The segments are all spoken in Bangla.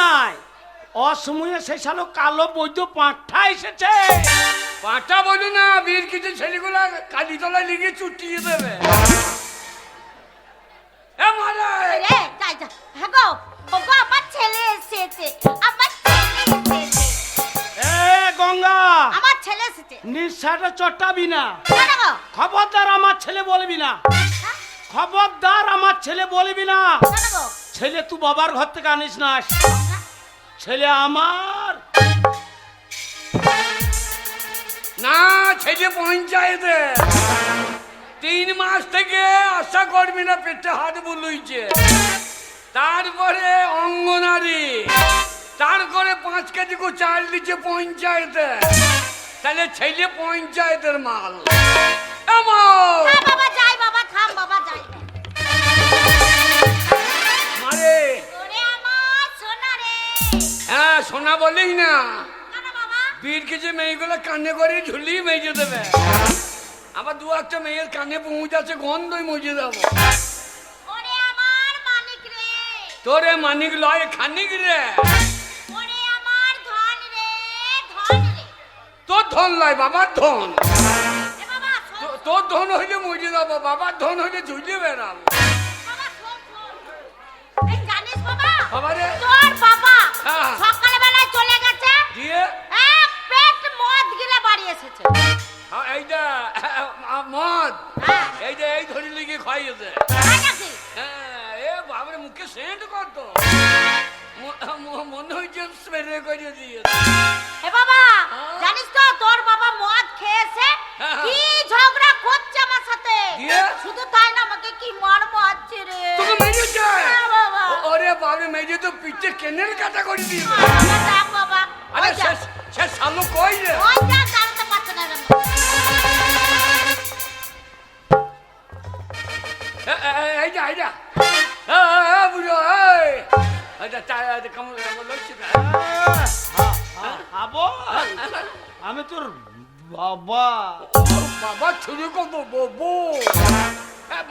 নাই, অসময়ে সেই শালো কালো বৈদ্য পাঁঠা এসেছে। পাঁঠা বলি না, বীর কিছু ছেলেগুলা কালীতলায় লিখে চুটিয়ে দেবে। এ মারা রে যাই যা। হ্যাঁ গো, ওগো আমার ছেলে এসেছে, আমার ছেলে এসেছে, এ গঙ্গা, আমার ছেলে এসেছে। নিঃশ্বাসে চটাবি না, কেন গো? খবরদার আমার ছেলে বলবি না, হ্যাঁ? খবরদার আমার ছেলে বলবি না। কেন গো? ছেলে তুই বাবার ঘর থেকে আনিস না, ছেলে আমার। না, ছেলে পঞ্চায়েতে 3 মাস থেকে আশা করবি না, পেটে হাত বুলুইছে। তারপরে অঙ্গনারী, তারপরে 5 কেজি করে চাল দিচ্ছে পঞ্চায়েতে। তাহলে ছেলে পঞ্চায়েতের মাল। এমন হ্যাঁ বাবা যাই, বাবা থাম, বাবা যাই। মারে ওরে আমার সোনা রে। হ্যাঁ, সোনা বলেই না, কেন বাবা? বীর কিছু মেয়েগুলো কানে করে ঝুলিয়ে মেজে দেবে। আবার 2-1টা মেয়ের কানে পৌঁছাচ্ছে, গন্ধই মুজে দেবো। ওরে আমার মানিক রে। তোরে মানিক লয় খানিক রে, ওরে আমার ধন রে, ধন রে। তোর ধন লয় বাবার ধন। এ বাবা শোন, তোর ধন হইলে মুজে দেবো, বাবার ধন হইলে ঝুলিয়ে বেড়াবো। বাবা শোন, শোন। এই জানিস বাবা, বাবারে তোর বাবা হ্যাঁ। সকালবেলায় চলে গেছে, দিয়ে এক পেট মদ গিলে বাড়ি এসেছে। এইটা মদ, হ্যাঁ। এই ধরি লিখে খাইয়েছে। তাই নাকি? হ্যাঁ, এ বাবারে মুখে সেন্ট করতো, মনে হচ্ছে স্প্রে করে দিয়েছে। এ বাবা হ্যাঁ। জানিস তো তোর বাবা মদ খেয়েছে, হ্যাঁ। কি ঝগড়া করছে আমার সাথে। দিয়ে? শুধু তাই না, আমাকে কি মার মারছে রে। তোকে মেরেছে? হ্যাঁ বাবা। ওরে বাবারে, মেজে তো পিঠে কেনের কাটা করে দিয়েছে। বাবা, দেখ বাবা, আরে ওই যা, সে সালো কই রে? ওই যা, দাঁড়াতে পারছে না রে। এইটা বুঝো, আবো, আমি তোর বাবা। বাবা ছুরি করবো ববু।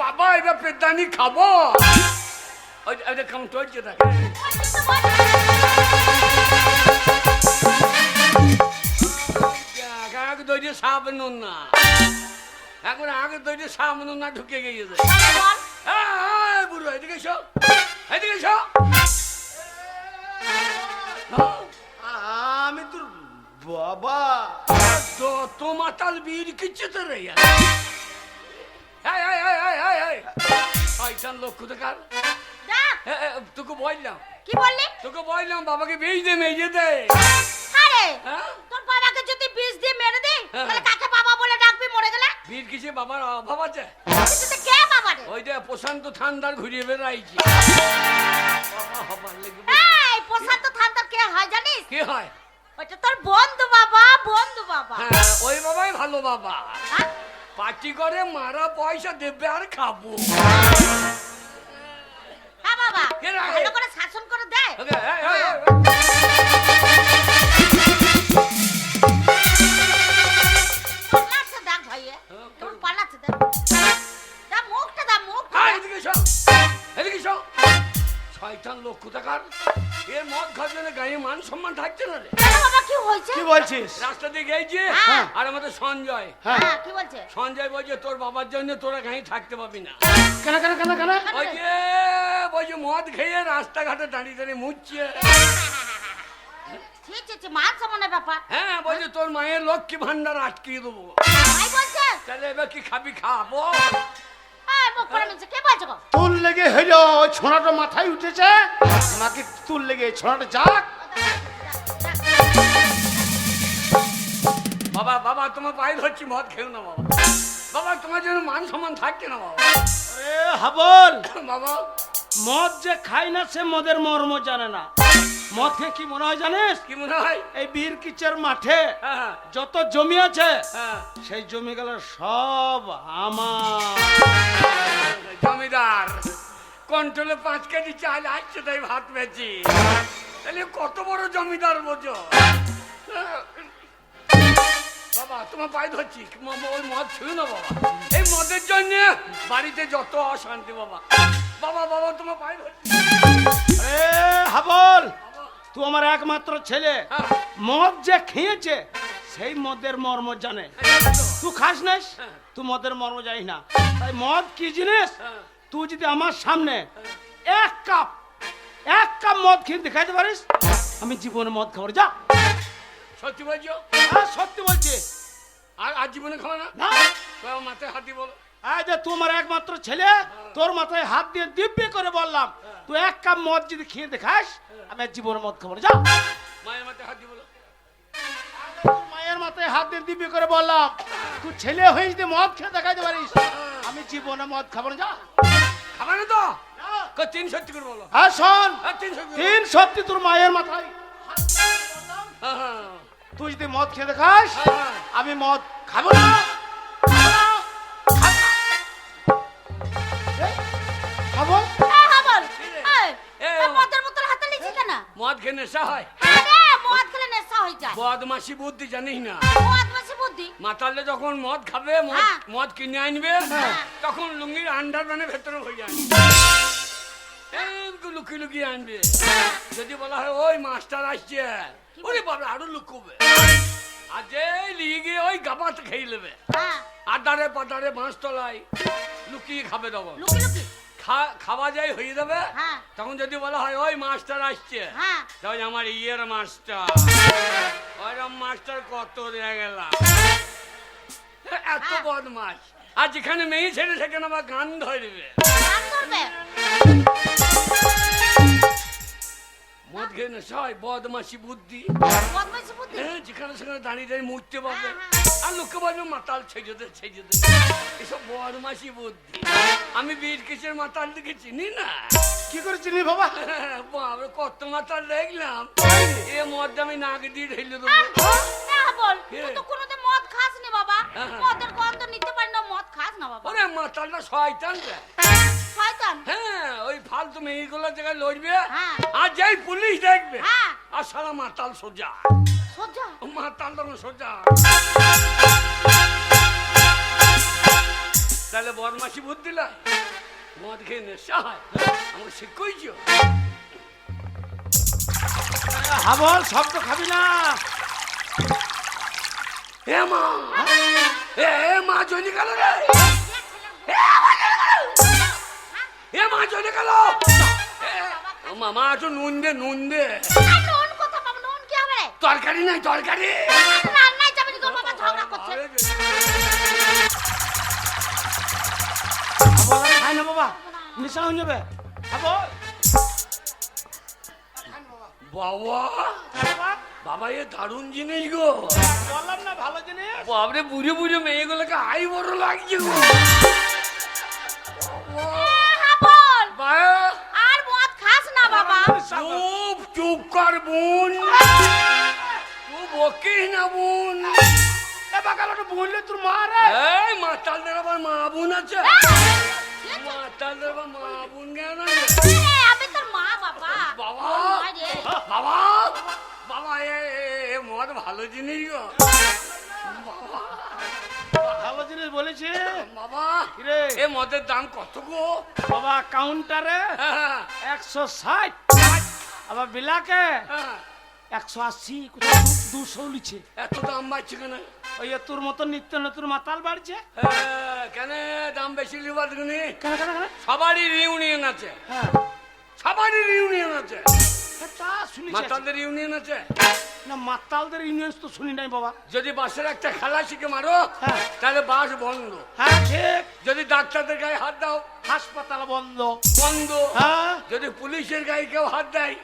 বাবা এবার পেদানি খাবো। কেমন চলছে থাকে, আগে তৈরি সাবনুন না, এখন আগে তৈরি সাবনুন না ঢুকে গিয়েছে। বুড়ো এদিকে এসো, এদিকে এসো। আমি তোর বাবা। তো মাতাল বীর কিচ্ছে তো রে, শয়তান লোক কোথাকার। দেখ, তোকে বললাম, কি বললি? তোকে বললাম বাবাকে বেজ দে, মেজে দে। আরে হ্যাঁ? তোর বাবাকে যদি বিষ দিয়ে মেরে দিই, হ্যাঁ। তাহলে কাকে বাবা বলে ডাকবি মরে গেলে? বীর কিসে বাবার অভাব আছে? কিন্তু তো কে বাবা রে? ওই যে প্রশান্ত ঠান্ডার ঘুরিয়ে বেড়াইছি। বাবা হবার লেগে এই প্রশান্ত থান্তার কে হয় জানিস? কি হয়? ওটা তোর বন্ধু বাবা, বন্ধু বাবা। হ্যাঁ, ওই বাবাই ভালো বাবা। হ্যাঁ? পার্টি করে মারা পয়সা দেবে আর খাবো। হ্যাঁ বাবা, কে রে? ভালো করে শাসন করে দে। ওকে, পালাচ্ছে দেখ ভাইয়ে, কেমন পালাচ্ছে দেখ। দা মুখটা, দা মুখটা। এদিকে এসো, এদিকে এসো। শয়তান লোক কোথাকার, এর মদ খাওয়ার জন্য গায়ে মান সম্মান থাকছে না রে। কেন বাবা, কি হয়েছে? কি বলছিস? রাস্তা দিয়ে গেছে, হ্যাঁ। আর আমাদের সঞ্জয়, হ্যাঁ, কি বলছে? সঞ্জয় বলছে তোর বাবার জন্য তোরা গায়ে থাকতে পাবি না। কেন কেন কেন কেন? ওই যে বলছে মদ খেয়ে রাস্তাঘাটে দাঁড়িয়ে দাঁড়িয়ে মুচ্ছে। ছি ছি ছি, মান সম্মানের ব্যাপার। হ্যাঁ, বলছে তোর মায়ের লক্ষ্মী ভান্ডার আটকিয়ে দেবো। ভাই বলছে, তাহলে এবার কি খাবি, খাবো। এই মুখ করে নিচ্ছে, কে বলছে গো? তোর লেগে হইলো ওই ছোনাটা মাথায় উঠেছে, আমাকে তোর লেগে ছোনাটা যাক। বাবা বাবা তোমার পায়ে ধরছি, মদ খেও না বাবা। বাবা তোমার জন্য মান সম্মান থাকছে না বাবা। আরে হাবল, বাবা মদ যে খাই না সে মদের মর্ম জানে না। মদ খেয়ে কি মনে হয় জানিস? কি মনে হয়? এই বীর কিচের মাঠে হ্যাঁ, যত জমি আছে হ্যাঁ। সেই জমিগুলো সব আমার। জমিদার কন্ট্রোলে 5 কেজি চাল আসছে, তাই ভাত পেয়েছি। তাহলে কত বড় জমিদার বোঝো। বাবা তোমার পায়ে ধরছি, ওই মদ ছুঁই না বাবা। এই মদের জন্য বাড়িতে যত অশান্তি বাবা। বাবা বাবা তোমার পায়ে ধরছি। এ হাবল, তুই আমার একমাত্র ছেলে, হ্যাঁ। মদ যে খেয়েছে সেই মদের মর্ম জানে। তুই খাস নাস, তুই মদের মর্ম জানিস না। তাই মদ কি জিনিস তুই যদি আমার সামনে এক কাপ মদ খেয়ে দেখাইতে পারিস, আমি জীবনে মদ খাবো না। যা। সত্যি বলছো? হ্যাঁ, সত্যি বলছি। আর জীবনে খাবো না? না, তোমার মাথায় হাত দিয়ে বলো। এই যে তুই আমার একমাত্র ছেলে, তোর মাথায় হাত দিয়ে দিব্যি করে বললাম, তুই এক কাপ মদ যদি খেয়ে দেখাস, আমি আর জীবনে মদ খাবো না। যা। মায়ের মাথায় হাত দিয়ে বলো। তোর মায়ের মাথায় হাত দিয়ে দিব্যি করে বললাম, তুই ছেলে হয়ে যদি মদ খেয়ে দেখাইতে পারিস, আমি জীবনে মদ খাবো না। যা। খাবে না তো? যা। তিন সত্যি করে বলো। হ্যাঁ শোন, হ্যাঁ, তিন সত্যি। তিন সত্যি তোর মায়ের মাথায় হ্যাঁ, হ্যাঁ, তুই যদি মদ খেয়ে দেখাস, হ্যাঁ। আমি মদ খাবো না। খাবো? হ্যাঁ বল। এই এ, মদের বোতল হাতে নিছিস কেন? মদ খেয়ে নেশা হয়। আরে মদ খেলে নেশা হয়ে যায়। বদমাসি বুদ্ধি জানিস না? মদ বেশি বুদ্ধি। মাতালে যখন মদ খাবে, হ্যাঁ। মদ কিনে আনবে, হ্যাঁ। তখন লুঙ্গির আন্ডার মানে ভেতরে হয়ে যায়। একটু লুকিয়ে লুকিয়ে আনবে। যদি বলা হয় ওই মাস্টার আসছে, ওরে বাবা আরো লুকোবে। আর যে লিয়ে গিয়ে ওই গাবাতে খেয়ে নেবে। হ্যাঁ, আড্ডারে পাতারে বাঁশ তলায় লুকিয়ে খাবে তখন। লুকি লুকি। খাওয়া যায় হয়ে যাবে। হ্যাঁ। তখন যদি বলা হয় ওই মাস্টার আসছে, হ্যাঁ। তখন আমার ইয়ের মাস্টার, ওইরকম মাস্টার কত দিয়ে গেলাম। এত হ্যাঁ। বদমাস। আর যেখানে মেয়ে ছেলে সেখানে আবার গান ধরবে। গান করবে। মদ খেয়ে নেশা হয়, বদমাসি বুদ্ধি। মদ বেশি বুদ্ধি। হ্যাঁ, যেখানে সেখানে দাঁড়িয়ে দাঁড়িয়ে মুছতে পারবে। হ্যাঁ, আর লোককে বলবে মাতাল ছেজে দে। এসব বদমাসি বুদ্ধি। আমি বীর কিসের মাতাল দিকে চিনি না। কি করে চিনি বাবা? বাবা কত মাতাল দেখলাম। এ মদ আমি নাক দিয়ে ঢেলে দেবো। হ্যাঁ বল। কে? তুই তো কোনোদিন মদ খাস নি বাবা। হ্যাঁ। মদের গন্ধ নিতে পারি না, মদ খাস না বাবা। ওরে মাতালটা শয়তান রে। শয়তান। হ্যাঁ, ওই ফালতু মেয়েগুলো জায়গায় লড়বে। হ্যাঁ। আর যাই পুলিশ দেখবে, হ্যাঁ। আর সারা মাতাল সোজা। সোজা। মাতাল তখন সোজা। তাহলে বদমাসি বুদ্ধি লাই, মদ খেয়ে নেশা হয়। আমাকে শিখইছ। হাবল শব্দ খাবি না। এ মা, এ মা চলে গেল রে। এ মা চলে গেল। মামা একটু নুন দে, নুন দে। আর নুন কোথা পাবো? নুন কি হবে রে? তরকারি নাই, তরকারি। রান্নায় যাবে তো বাবা, ঝগড়া করছে। হাবল আর খাই না বাবা, নেশা হয়ে যাবে। হাবল। বাবা, বাবা, বাবা এ দারুণ জিনিস গো। বললাম না ভালো জিনিস। বাবরে বুড়ে বুড়ে মেয়েগুলোকে আই বড় লাগছে গো। হ্যাঁ বল। বাবা, আর মদ খাস না বাবা। চুপ চুপ কর বোন। তুই বকিস না বোন। এ বাগালটা বললে তোর মা রে। এই মাতালদের আবার মা বোন আছে? মাতালদের আবার মা বোন কেন? আমি তোর মা বাবা। বাবা, মা রে। বাবা, বাবা এ মদ ভালো জিনিস গো। বাবা, ভালো জিনিস বলেছে বাবা কিরে? এ মদের দাম কত গো? বাবা কাউন্টারে হ্যাঁ, 160, আবার বিলাকে হ্যাঁ। 180, কোথাও 200 লিছে। এত দাম বাড়ছে কেন? ওই তোর মতো নিত্য নতুন মাতাল বাড়ছে। হ্যাঁ, কেন দাম বেশি লিবার দিগুনি? কেন কেন কেন? সবারই রিউনিয়ন আছে, হ্যাঁ, সবারই রিউনিয়ন আছে। তা শুনেছি। মাতালদের ইউনিয়ন আছে। না, মাতালদের ইউনিয়ন তো শুনি নাই বাবা। যদি বাসের একটা খেলা শিখে মারো, হ্যাঁ। তাহলে বাস বন্ধ। হ্যাঁ ঠিক। যদি ডাক্তারদের গায়ে হাত দাও, হাসপাতাল বন্ধ। বন্ধ। হ্যাঁ যদি পুলিশের গায়ে কেউ হাত দেয়,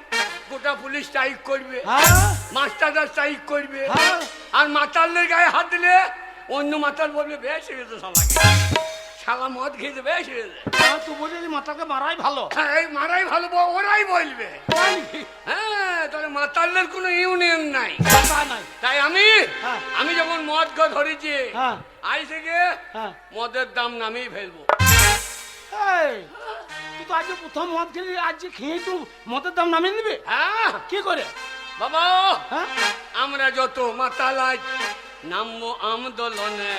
গোটা পুলিশ স্ট্রাইক করবে, হ্যাঁ মাস্টাররা স্ট্রাইক করবে। হ্যাঁ। আর মাতালদের গায়ে হাত দিলে অন্য মাতাল বলবে বেশ হয়েছে শালাকে, শালা মদ খেয়েছে বেশ হয়েছে। হ্যাঁ, তুই বলছিস মাতালকে মারাই ভালো। হ্যাঁ, এই মারাই ভালো, ওরাই বলবে। তাই নাকি? হ্যাঁ, তাহলে মাতালদের কোনো ইউনিয়ন নাই। তা নাই। তাই হ্যাঁ। আমি যখন মদ ধরেছি, হ্যাঁ। আজ থেকে হ্যাঁ। মদের দাম নামিয়ে ফেলবো। এই, তুই তো আজ প্রথম মদ খেলি, আজ খেয়ে তুই মদের দাম নামিয়ে নিবি? হ্যাঁ কি করে? বাবা, হ্যাঁ, আমরা যত মাতাল আজ নামবো আন্দোলনে।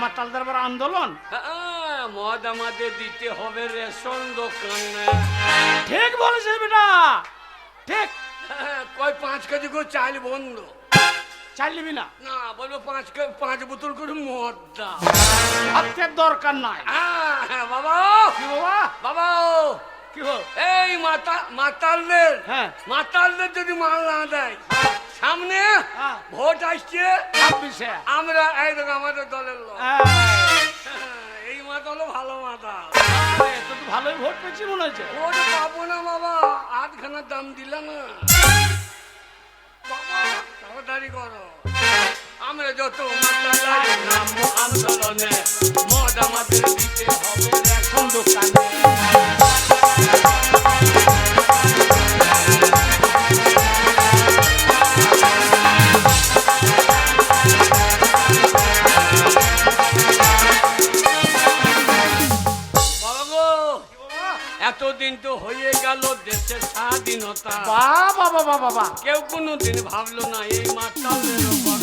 মাতালদের আবার আন্দোলন? হ্যাঁ, মদ আমাদের দিতে হবে রেশন দোকানে। ঠিক বলেছিস বেটা, ঠিক। 5 কেজি করে চাল বন্ধ। চাল নিবি না? না, বলবো 5 বোতল করে মদ দাও। ভাবতে দরকার নাই। হ্যাঁ বাবা। কি বাবা? বাবা কি হল? এই মাতালদের, হ্যাঁ। মাতালদের যদি মাল না দেয়, সামনে হ্যাঁ। ভোট আসছে, 26-এ। আমরা এই দেখো আমাদের দলের লোক। হ্যাঁ। এই মাথা হলো ভালো মাথা। আরে, তো তুই ভালোই ভোট পেয়েছি মনে হচ্ছে। ভোট পাবো না বাবা, 8খানার দাম দিল না বাবা, তাড়াতাড়ি করো। আমরা যত মাতাল নামবো আন্দোলনে, মদ আমাদের দিতে হবে এখন দোকানে। এতদিন তো হয়ে গেল দেশের স্বাধীনতা, বাবা বাবা বাবা, কেউ কোনোদিন ভাবলো না এই মাতালের উপর।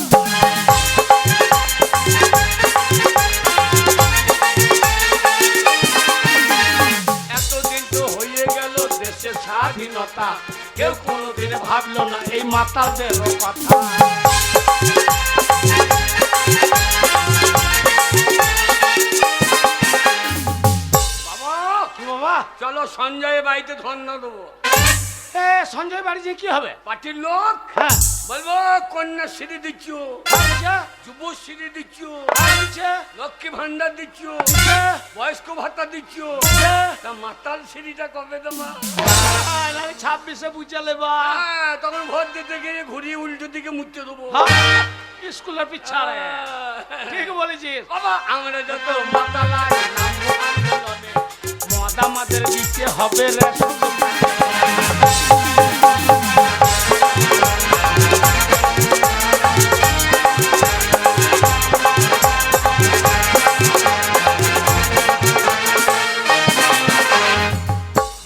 এতদিন তো হয়ে গেল দেশের স্বাধীনতা, কেউ কোনোদিন ভাবলো না এই মাতালদের কথা। বাবা কি বাবা? চলো সঞ্জয় বাড়িতে ধন্য দেবো। এ সঞ্জয় বাড়ি যে কি হবে? পার্টির লোক হ্যাঁ। বলবো কন্যাশ্রী দিচ্ছ, আচ্ছা, যুবশ্রী দিচ্ছ, আচ্ছা, লক্ষ্মী ভান্ডার দিচ্ছ, আচ্ছা, বয়স্ক ভাতা দিচ্ছ, আচ্ছা। তা মাতাল সিঁড়িটা কবে তোমার? 26-এ বুঝালে বা। তখন ভোট দিতে গিয়ে ঘুরিয়ে উল্টো দিকে মুছতে দেবো। হ্যাঁ, স্কুলের পিছাড়ে। ঠিক বলেছিস বাবা, আমরা যত মাতাল নামবো আন্দোলনে, মদ আমাদের দিতে হবে রে শুধু।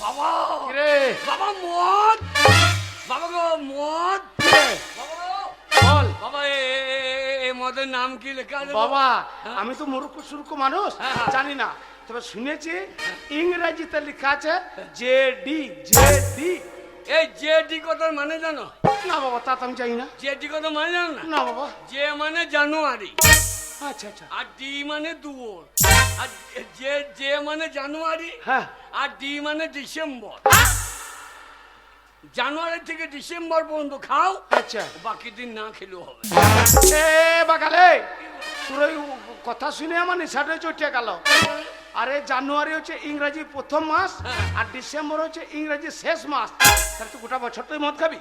বাবা রে বাবা মদ, বাবা গো মদ, বাবা গো, বল বাবা এ মদের নাম কি লেখা আছে বাবা, আমি তো মূর্খ সুরুখ মানুষ, হ্যাঁ। জানি না, তবে শুনেছি ইংরেজিতে লেখা আছে জেডি। জেডি এই জেডি কথার মানে জানো? না বাবা, তা তো আমি জানি না। জেডি কথা মানে জানো না? না বাবা। জে মানে জানুয়ারি, আচ্ছা আচ্ছা। আর ডি মানে দুয়োর, আর জে মানে জানুয়ারি, হ্যাঁ। আর ডি মানে ডিসেম্বর। জানুয়ারি থেকে ডিসেম্বর পর্যন্ত খাও, আচ্ছা। বাকি দিন না খেলেও হবে। এ বাগালে, তোর ওই কথা শুনে আমার নেশাটা চটে গেল। আরে জানুয়ারি হচ্ছে ইংরেজি প্রথম মাস, আর ডিসেম্বর হচ্ছে ইংরেজি শেষ মাস। তাহলে তুই গোটা বছর তুই মদ খাবি?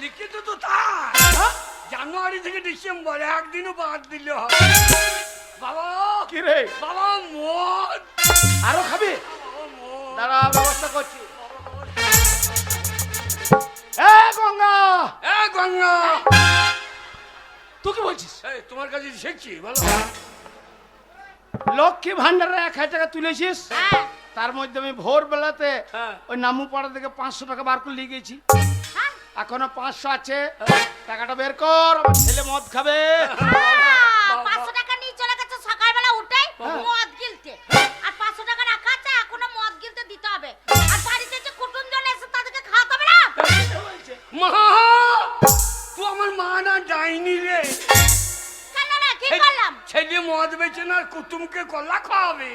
লিখিত তো তাই, হ্যাঁ? জানুয়ারি থেকে ডিসেম্বর একদিনও বাদ দিলে হবে। বাবা কি রে, বাবা মদ, আরো খাবি? বাবা মদ, দাঁড়া, ব্যবস্থা করছি। এ গঙ্গা, এ গঙ্গা, তুই কি বলছিস? এই তোমার কাছে শিখছি বলো। লক্ষ্মী ভান্ডারে 1000 টাকা তুলেছিস, হ্যাঁ। তার মধ্যে আমি ভোরবেলাতে হ্যাঁ। ওই নামু পাড়া থেকে 500 টাকা বার করে নিয়ে গেছি। হ্যাঁ। এখনো 500 আছে, টাকাটা বের কর, আমার ছেলে মদ খাবে। 500 টাকা নিয়ে চলে গেছে সকালবেলা উঠে হ্যাঁ। মদ গিলতে, আর 500 টাকা রাখা আছে, এখনো মদ গিলতে দিতে হবে। আর বাড়িতে যে কুটুমজন এসে তাদেরকে খাওয়াতে হবে না। মা, তুই আমার মা না ডাইনি রে। কেন রে, কি করলাম? ছেলে মদ বেচে না, কুটুমকে কলা খাওয়াবে।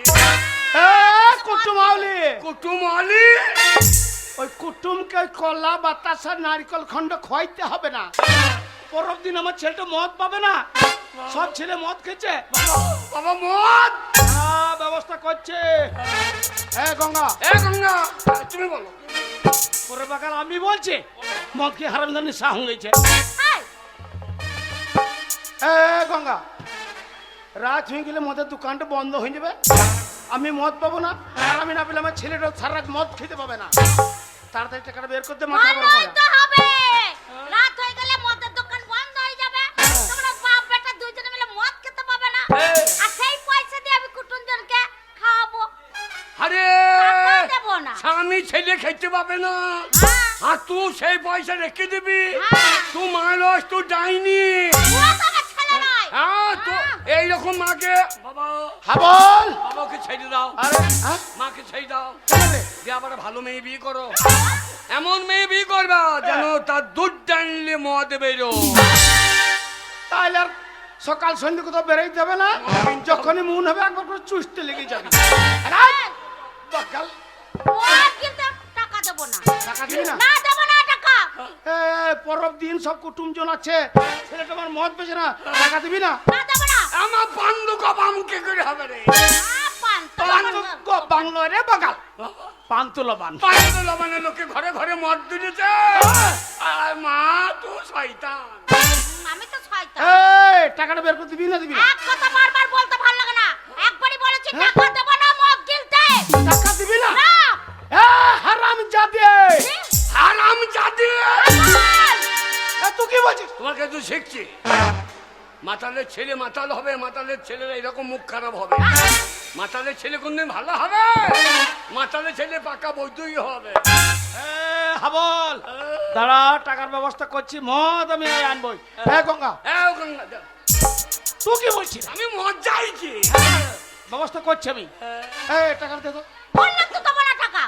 এ কুটুম আউলি, কুটুম আলি, ওই কুটুমকে কলা বাতাসা নারকেল খন্ড খাইতে হবে না। পরের দিন আমার ছেলেটা মদ পাবে না। সব ছেলে মদ খেয়েছে, বাবা মদ। ব্যবস্থা করছে। এ গঙ্গা, এ গঙ্গা, তুমি বলো। পরে বাকাল আমি বলছি, মদ কি হারামজানি শাহ হয়েছে। হাই, এ গঙ্গা, রাত হয়ে গেলে মদের দোকানটা বন্ধ হয়ে যাবে, আমি মদ পাবো না, আর আমি না পেলে আমার ছেলেটা সারা রাত মদ খেতে পাবে না। তাড়াতাড়ি টাকাটা বের করতে, মাথা গরম বন্ধই করে। তো হবে। রাত হয়ে গেলে মদের দোকান বন্ধ হয়ে যাবে, তোমরা বাপ বেটা দুইজনে মিলে মদ খেতে পাবে না। আর সেই পয়সা দিয়ে আমি কুটুমজনকে খাওয়াবো, আরে টাকা দেবো না। স্বামী ছেলে খেতে পাবে না, হ্যাঁ। আর তুই সেই পয়সা রেখে দিবি। হ্যাঁ। তুই মানুষ, তুই ডাইনি। পুরো তো আমার ছেলে নয়। হ্যাঁ, তো এইরকম মাকে, বাবা হ্যাঁ বল। বাবাকে ছেড়ে দাও, আরে হ্যাঁ, মাকে ছেড়ে দাও, কেন রে? দিয়ে আবার ভালো মেয়ে বিয়ে করো। এমন মেয়ে বিয়ে করবা যেন তার দুধ টানলে মদে বেরো। তাহলে আর সকাল সন্ধ্যে কোথাও বেরোইতে হবে না, যখনই মন হবে একবার করে চুষতে লেগে যাবে। বাকাল মদ কিনতে টাকা দেবো না। টাকা দিবি না? না দেবো না টাকা। পরব দিন সব কুটুমজন আছে, ছেলেটা আমার মদ বেচে না, টাকা দিবি না? না দেবো না। আমার পান্ডু কপ আমকে করে হবে রে। বাংলো রে বাগাল, পান্তুলো বান। পান্ডু লবানের লোকে ঘরে ঘরে মদ দিয়েছে। আর মা তো শয়তান। আমি তো শয়তান। টাকাটা বের করে দিবি না দিবি না? এক কথা বারবার বলতে ভালো লাগে না। একবারই বলেছি টাকা দেবো না মদ কিনতে। টাকা দিবি না? না। হারাম জাদে, হারাম জাদি। তুই কি বলছিস? তোমাকে তো শিখছি, মাতালের ছেলে মাতাল হবে, মাতালের ছেলেরা এরকম মুখ খারাপ হবে। মাতালের ছেলে কোনদিন ভালো হবে? মাতালের ছেলে পাকা বৈধই হবে। হাবল দাঁড়া, টাকার ব্যবস্থা করছি, মদ আমি আনবই। গঙ্গা তুই কি বলছিস? আমি মদ চাইছি, ব্যবস্থা করছি আমি। টাকা দে তো। বললাম তো দেবো না টাকা।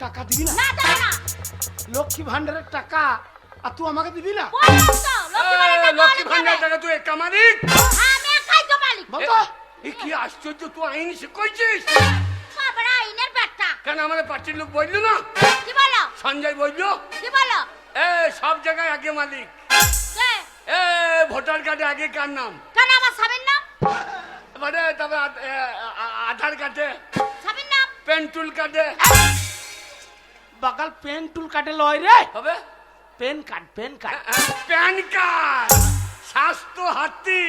টাকা দিবি না? না দেবো না। লক্ষ্মী ভান্ডারের টাকা আর তুই আমাকে দিবি না? বললাম তো লক্ষ্মী ভান্ডার টাকা তুই একা মালিক। আমি একাই তো মালিক। বলতো এ কি আশ্চর্য, তুই আইন শিখছিস বাবা আইনের ব্যাটা। কেন? আমাদের পার্টির লোক বললো না, কি বলো? সঞ্জয় বললো কি বলো? সব জায়গায় আগে মালিক। কে? ভোটার কার্ডে আগে কার নাম? কেন আমার স্বামীর নাম? এবারে তারপরে আধার কার্ডে, স্বামীর নাম? পেন্টুল কার্ডে বাগাল পেন টুল কাটে লয় রে, হবে। Pen card, pen card. PAN card, স্বাস্থ্য হাতি।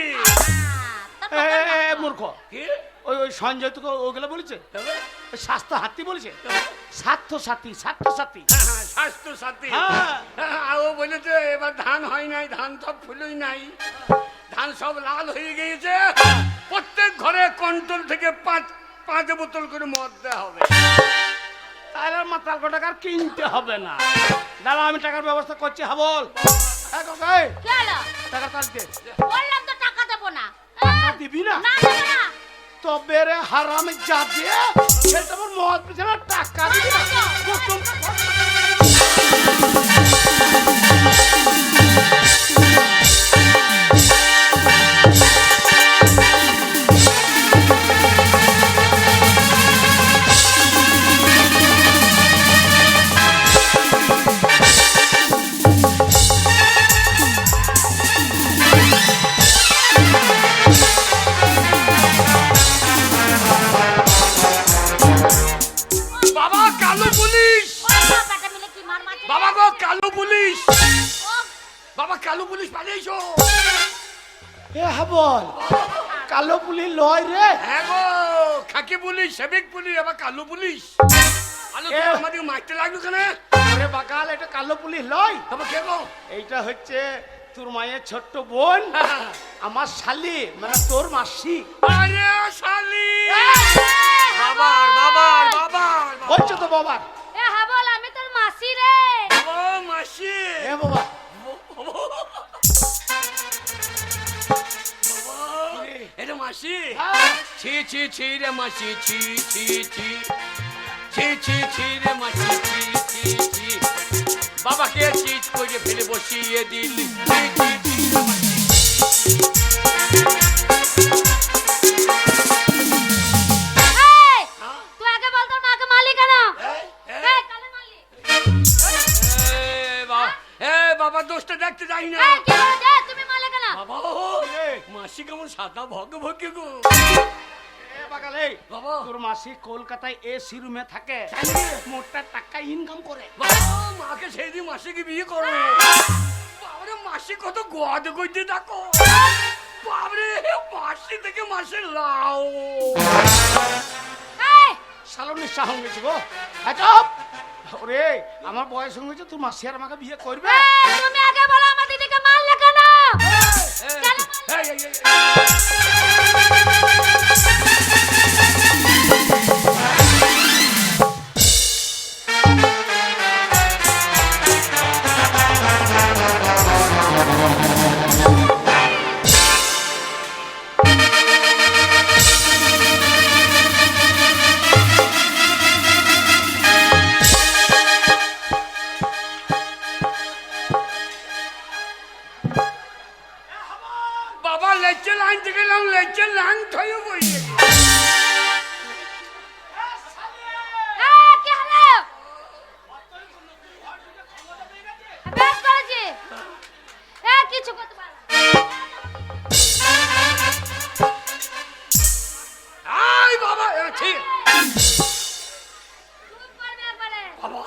মূর্খ, কি ওই ওই সঞ্জয় তোকে ওগুলো বলেছে? হবে? ওই স্বাস্থ্য হাতি বলেছে? স্বাস্থ্য সাথী, স্বাস্থ্য সাথী। স্বাস্থ্য সাথী। হ্যাঁ। ও বলেছে এবার ধান হয় নাই, ধান সব ফুলই নাই, ধান সব লাল হয়ে গিয়েছে, প্রত্যেক ঘরে কন্ট্রোল থেকে 5 বোতল করে মদ দেওয়া হবে। তাহলে আর মাতাল টাকা কিনতে হবে না। দাঁড়া আমি টাকার ব্যবস্থা করছি। হাবল কি হলো? টাকা কাট দে। বললাম তো টাকা দেবো না। টাকা দিবি না? না দেবো না। তবে রে হারাম জাদে, সেটা আমার মদ বেচে না, টাকা দিবি না? কুটুম বাবা কালো পুলিশ, ওই বাবাটা মিলে কি মার মারছে? বাবা গো কালো পুলিশ, ও, বাবা কালো পুলিশ পালিয়েছো। হাবল কালো পুলি লয় রে। হ্যাঁ গো, খাকি পুলিশ, সেবিক পুলিশ, আবার কালো পুলিশ। আলো এ। আমাদের মারতে লাগলো কেন? আরে বাগাল এটা কালো পুলি লয়, তবে কে গো? এইটা হচ্ছে তোর মায়ের ছোট্ট বোন, আমার শালি, মানে তোর মাসি। আরে শালি, বাবার বাবার বাবার বলছো তো বাবা? এ হাবল আমি তোর মাসি রে। ও মাসি, এ বাবা এটা মাসি। হ্যাঁ। ছি ছি ছি রে মাসি, ছি ছি ছি ছি ছি ছি রে মাসি, ছি ছি ছি। বাবাকে চিজ করে ফেলে বসিয়ে দিলি, ছি ছি ছি রে মাসি। এই, তুই আগে বল তোর মাকে মারলি কেন? এই, কালে মারলি? বাবা দোষটা দেখতে যাই না। এই, কি হয়েছে? তুমি মারলে কেন? বাবা মাসি কেমন সাদা ভগ ভগে গো। এ বাগাল এই বাবা তোর মাসি কলকাতায় এসি রুমে থাকে, মোটা টাকা ইনকাম করে। বাবা মাকে সেই দিন মাসিকে বিয়ে করো। বাবারে মাসি কত গোয়াদ করতে থাকো। বাবারে মাসি থেকে মাসে লাও। এই, শালো নিঃশ্বাস হয়ে গেছে গো। চপ ওরে, আমার বয়স হয়ে গেছে, তোর মাসি আর আমাকে বিয়ে করবে? এই, তুমি আগে বলো আমার দিদিকে মারলে কেন? কেন লাইনতে গেলাম লেচে লাইন থয়ে বই কি হলো? বেশ করেছি। কিছু করতে পারো না। আই বাবা ঠিক চুপ করবে একবারে। বাবা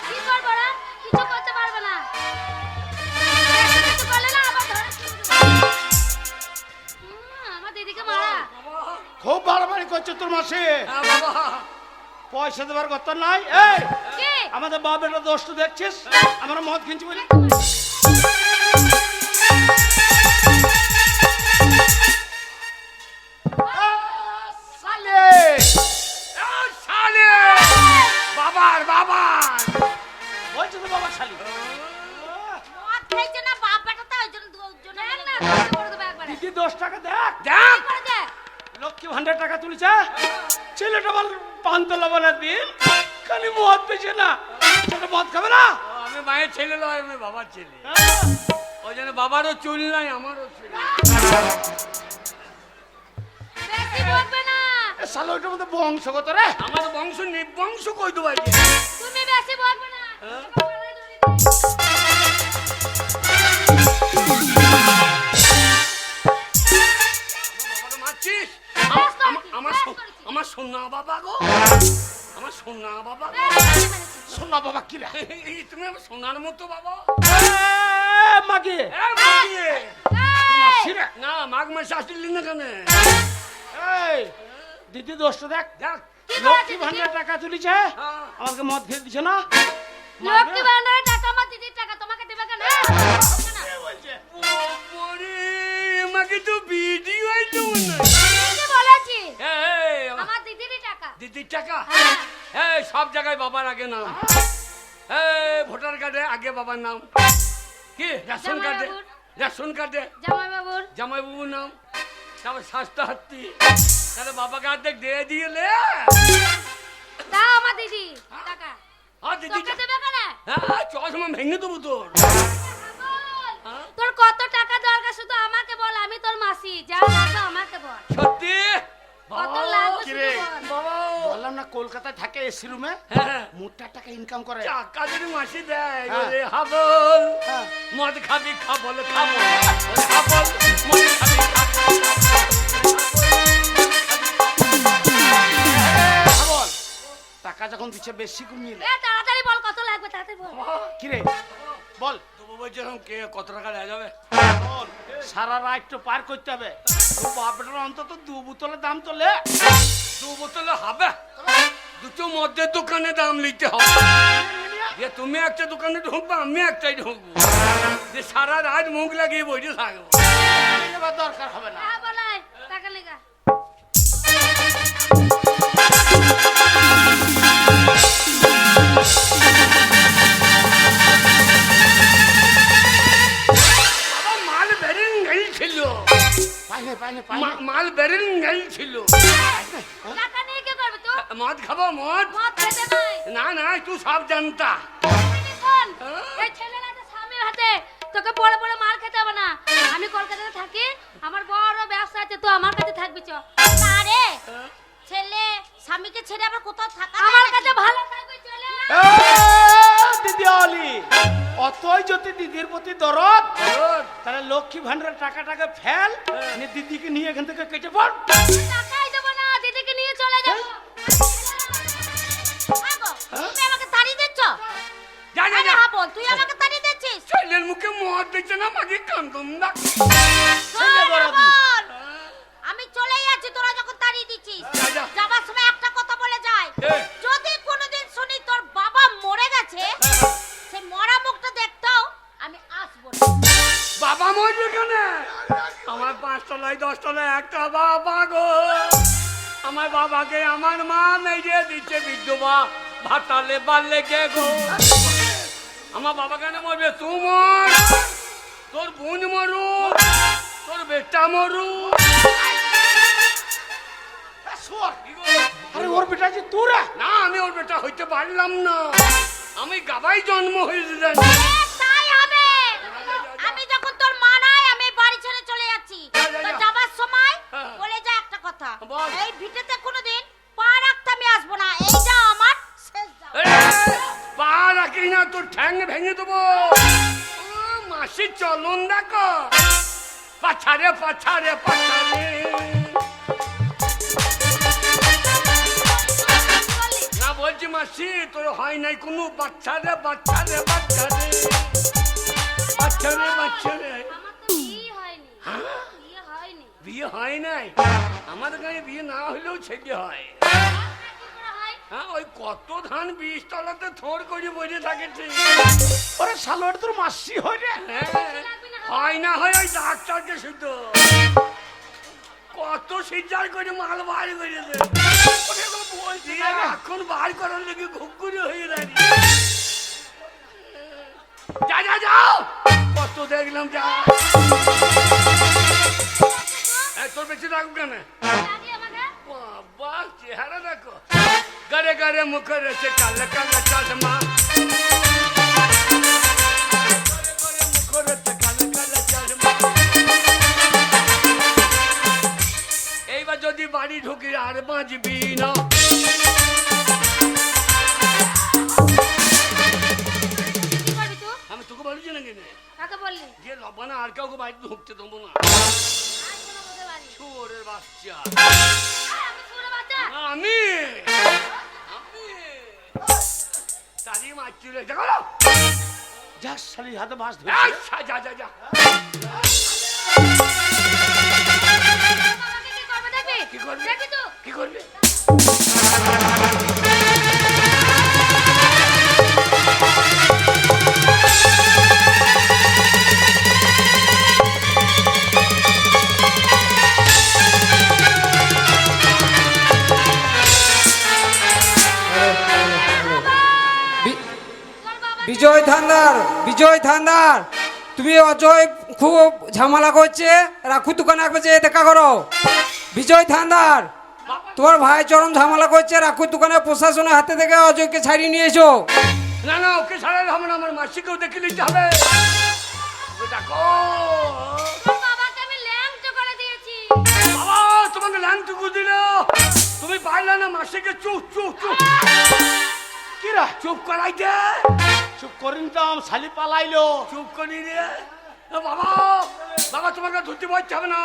কি করবো রে? কিছু করতে পারবে না। বেশি কিছু করলে না আবার ধরে আমার দিদিকে মারা। খুব বাড়াবাড়ি করছে তোর মাসে, বাবা পয়সা দেবার কথা নাই। এই কি? আমাদের বাপ বেটা দোষটা দেখছিস, আমরা মদ কিনছি বলে। সালে শালে বাবার বাবার বলছে তো বাবা শালি। মদ খেয়েছে না বাপ বেটাতে ওই জন্য দুজনে মিলে না করে দেবে একবারে। দিদি 10 টাকা দেখ, দেখ করে দে। লক্ষ্মী ভান্ডার টাকা তুলেছে, ছেলেটা বল পান্তলা বানার দিন খালি মদ পেয়েছে না, ছেলে মদ খাবে না। আমি মায়ের ছেলে নয়, আমি বাবার ছেলে। ওই জন্য বাবারও চুল নাই, আমারও চুল নাই। বেশি বকবে না। শালা ওইটার মধ্যে বংশগত রে। আমার বংশ নিবংশ কই দেবো আজকে। তুমি বেশি বকবে না। বাবাকে মারছিস? আমার সোনা বাবা গো, আমার সোনা বাবা গো। শোনা বাবা কি রে? এই তুমি আমার সোনার মতো বাবা। মাগে এ মাগিয়ে। ছিরে না মাঘ মাসে আসলি না কেন? এই দিদি দোষটা দেখ, দেখ লক্ষ্মী ভান্ডার টাকা তুলেছে, হ্যাঁ। আমাকে মদ খেতে দিছে না। লক্ষ্মী ভান্ডারের টাকা আমার দিদির টাকা তোমাকে দেবে কেন? ওরে আমাকে তো ভিডিও আইতো না। কি বলেছি? এই আমার দিদিরই টাকা। দিদির টাকা। হ্যাঁ। এই সব জায়গায় বাবার আগে নাম। এই ভোটার কার্ডে আগে বাবার নাম। কি রেশন কার্ডে? জামাইবাবুর। রেশন কার্ডে জামাই বাবুর। জামাইবাবুর নাম। তারপর স্বাস্থ্য হাতি। তাহলে বাবাকে অর্ধেক দিয়ে দিয়েলে। দাও আমার দিদি টাকা। আর দিদি তোকে দেবে কেন? হ্যাঁ চশমা ভেঙে দেবো তোর। হ্যাঁ? তোর কত টাকা দরকার শুধু আমাকে বল, আমি তোর মাসি, যা লাগবে আমাকে বল। সত্যি কত লাগবে কি শুধু রে? বল। বাবা বললাম না কলকাতায় থাকে এসি রুমে, হ্যাঁ মোটা টাকা ইনকাম করে। টাকা যদি মাসি দেয় হ্যাঁ। ওরে হাবল হ্যাঁ। মদ খাবি খাবল খাবো ওরে হাবল মদ খাবি বল টাকা যখন দিচ্ছে বেশি কমিয়ে নে। এ তাড়াতাড়ি বল কত লাগবে, তাড়াতাড়ি বল। কি রে বল তবু বলছিলাম কে কত টাকা দেওয়া যাবে? বল, সারা রাত তো পার করতে হবে। তোর বাপটার অন্তত 2 বোতলের দাম তো লে। 2 বোতলে হবে? দুটো মদের দোকানে দাম নিতে হবে। যে তুমি একটা দোকানে ঢুকবে, আমি একটাই ঢুকবো। যে সারা রাত মুখ লাগিয়ে বসে থাকবো। এবার দরকার হবে না। হ্যাঁ বলাই টাকা লেগা। বাবা মাল বেরিং গেল ছিল। পাইনে মাল বেরিং গেল ছিল। টাকা নিয়ে কি করবে তুই? মদ খাবো মদ? মদ খেতে নাই। না তুই সব জানতা। তুমি শোন, হ্যাঁ? এই ছেলেরা যে স্বামীর হাতে, তোকে বড় বড় মাল খেতে হবে না। আমি কলকাতাতে থাকি, আমার বড় ব্যবসা আছে, তুই আমার কাছে থাকবি চ। না রে, ছেলে স্বামীকে ছেড়ে আবার কোথাও থাকা আমার কাছে ভালো থাকবি চলে। দিদি অলি অতই যদি দিদির প্রতি দরদ, তাহলে লক্ষ্মী ভান্ডারের টাকাটাকে ফেল, নিয়ে দিদিকে নিয়ে এখান থেকে কেটে পড়। টাকাই দেবো না, দিদিকে নিয়ে চলে যাবো। আগো, তুমি আমাকে তাড়িয়ে দিচ্ছ? যা যা আরে যা। হ্যাঁ বল, তুই আমাকে তাড়িয়ে দিচ্ছিস? ছেলের মুখে মদ দিচ্ছে না মাকে কান্দন না। ছেলে শোন, বড় বল। আমি চলেই যাচ্ছি, তোরা যখন তাড়িয়ে দিচ্ছিস। যা, যা। যাবার সময় একটা কথা বলে যায়, এই। যদি কোনোদিন শুনি তোর বাবা মরে গেছে, সেই মরা মুখটা দেখতেও আমি আসবো না। বাবা মরবে কেন? আমার 5 তলায় 10 তলায় একটা বাবা গো। আমার বাবাকে আমার মা মেরে দিচ্ছে বিধবা ভাতালে বাড়লে কে গো। আমার বাবা কেন মরবে? তুই মর, তোর বোন মরু, তোর বেটা মরু। কি গো? আরে ওর বেটা যে তোরা না আমি ওর বেটা হইতে পারলাম না। আমি গাবাই জন্ম হয়েছে জানি। তাই হবে। আমি যখন তোর মা নাই, আমি বাড়ি কথা। বল। এই ভিটেতে কোনোদিন পা রাখতে আমি আসবো না। এইটা আমার শেষ যাওয়া। পা রাখি না, তোর ঠ্যাং ভেঙে দেবো। মাসির চলন দেখো, পাছারে পাছারে পাছারে। না বলছি মাসি, তোর হয় নাই কোনো বাচ্চারে বাচ্চারে বাচ্চারে বাচ্চারে বাচ্চারে। আমার তো বিয়ে হয়নি। বিয়ে হয়নি। বিয়ে হয় নাই? আমাদের গায়ে বিয়ে না হলেও ছেলে হয়। কি করে হয়? হ্যাঁ, ওই কত ধান বীজ তলাতে থোড় করে বসে থাকে ঠিক। ওরে শালোর তোর মাসি হয় রে। হ্যাঁ, হয় না হয় ওই ডাক্তারকে শুধু কত সিজার করে মাল বার করে দেয়। বলছি এখন বার করার লেগে ঘুরে হয়ে দাঁড়িয়ে। যা যা যাও, কত দেখলাম যা। তোর বেশি রাখবো কেন? লাগি আমাকে? বাবা চেহারা দেখো, গড়ে গড়ে মুখ রয়েছে কালো কালো চশমা। এইবার যদি বাড়ি ঢুকি আর বাঁচবি না। কি করবি তুই? আমি তোকে বলছি না কেন কাকে বললি? যে লবানা আর কাউকে বাড়িতে ঢুকতে দেবো না। আজ কোনো বলতে পারি। শুয়োরের বাচ্চা আমি শুনে বাচ্চা। আমি তারই মারছি রে। দেখো যা শালি হাতে বাস ধরে। যা যা যা। বাবাকে কি করবে দেখবি? কি করবে? দেখবি তুই? কি করবে? বিজয় থান্দার, বিজয় থান্দার, তুমি অজয় খুব ঝামেলা করছে, রাখু দোকানে একবার যেয়ে দেখা করো। বিজয় থান্দার, তোমার ভাই চরম ঝামেলা করছে, রাখু দোকানে প্রশাসনের হাতে থেকে অজয়কে ছাড়িয়ে নিয়ে এসো। না না, ওকে ছাড়ালে হবে না, আমার মাসিকেও দেখে নিতে হবে। দেখো তোর বাবাকে আমি ল্যাংটো করে দিয়েছি। বাবা, তোমাকে ল্যাংটুকু দিল, তুমি পারলে না মাসিকে চুপ চুপ চুপ কিরা চুপ করাইতে। চুপ করিন তো শালি পালাইলো। চুপ করি রে বাবা। বাবা তোমাকে ধুতি বইতে হবে না,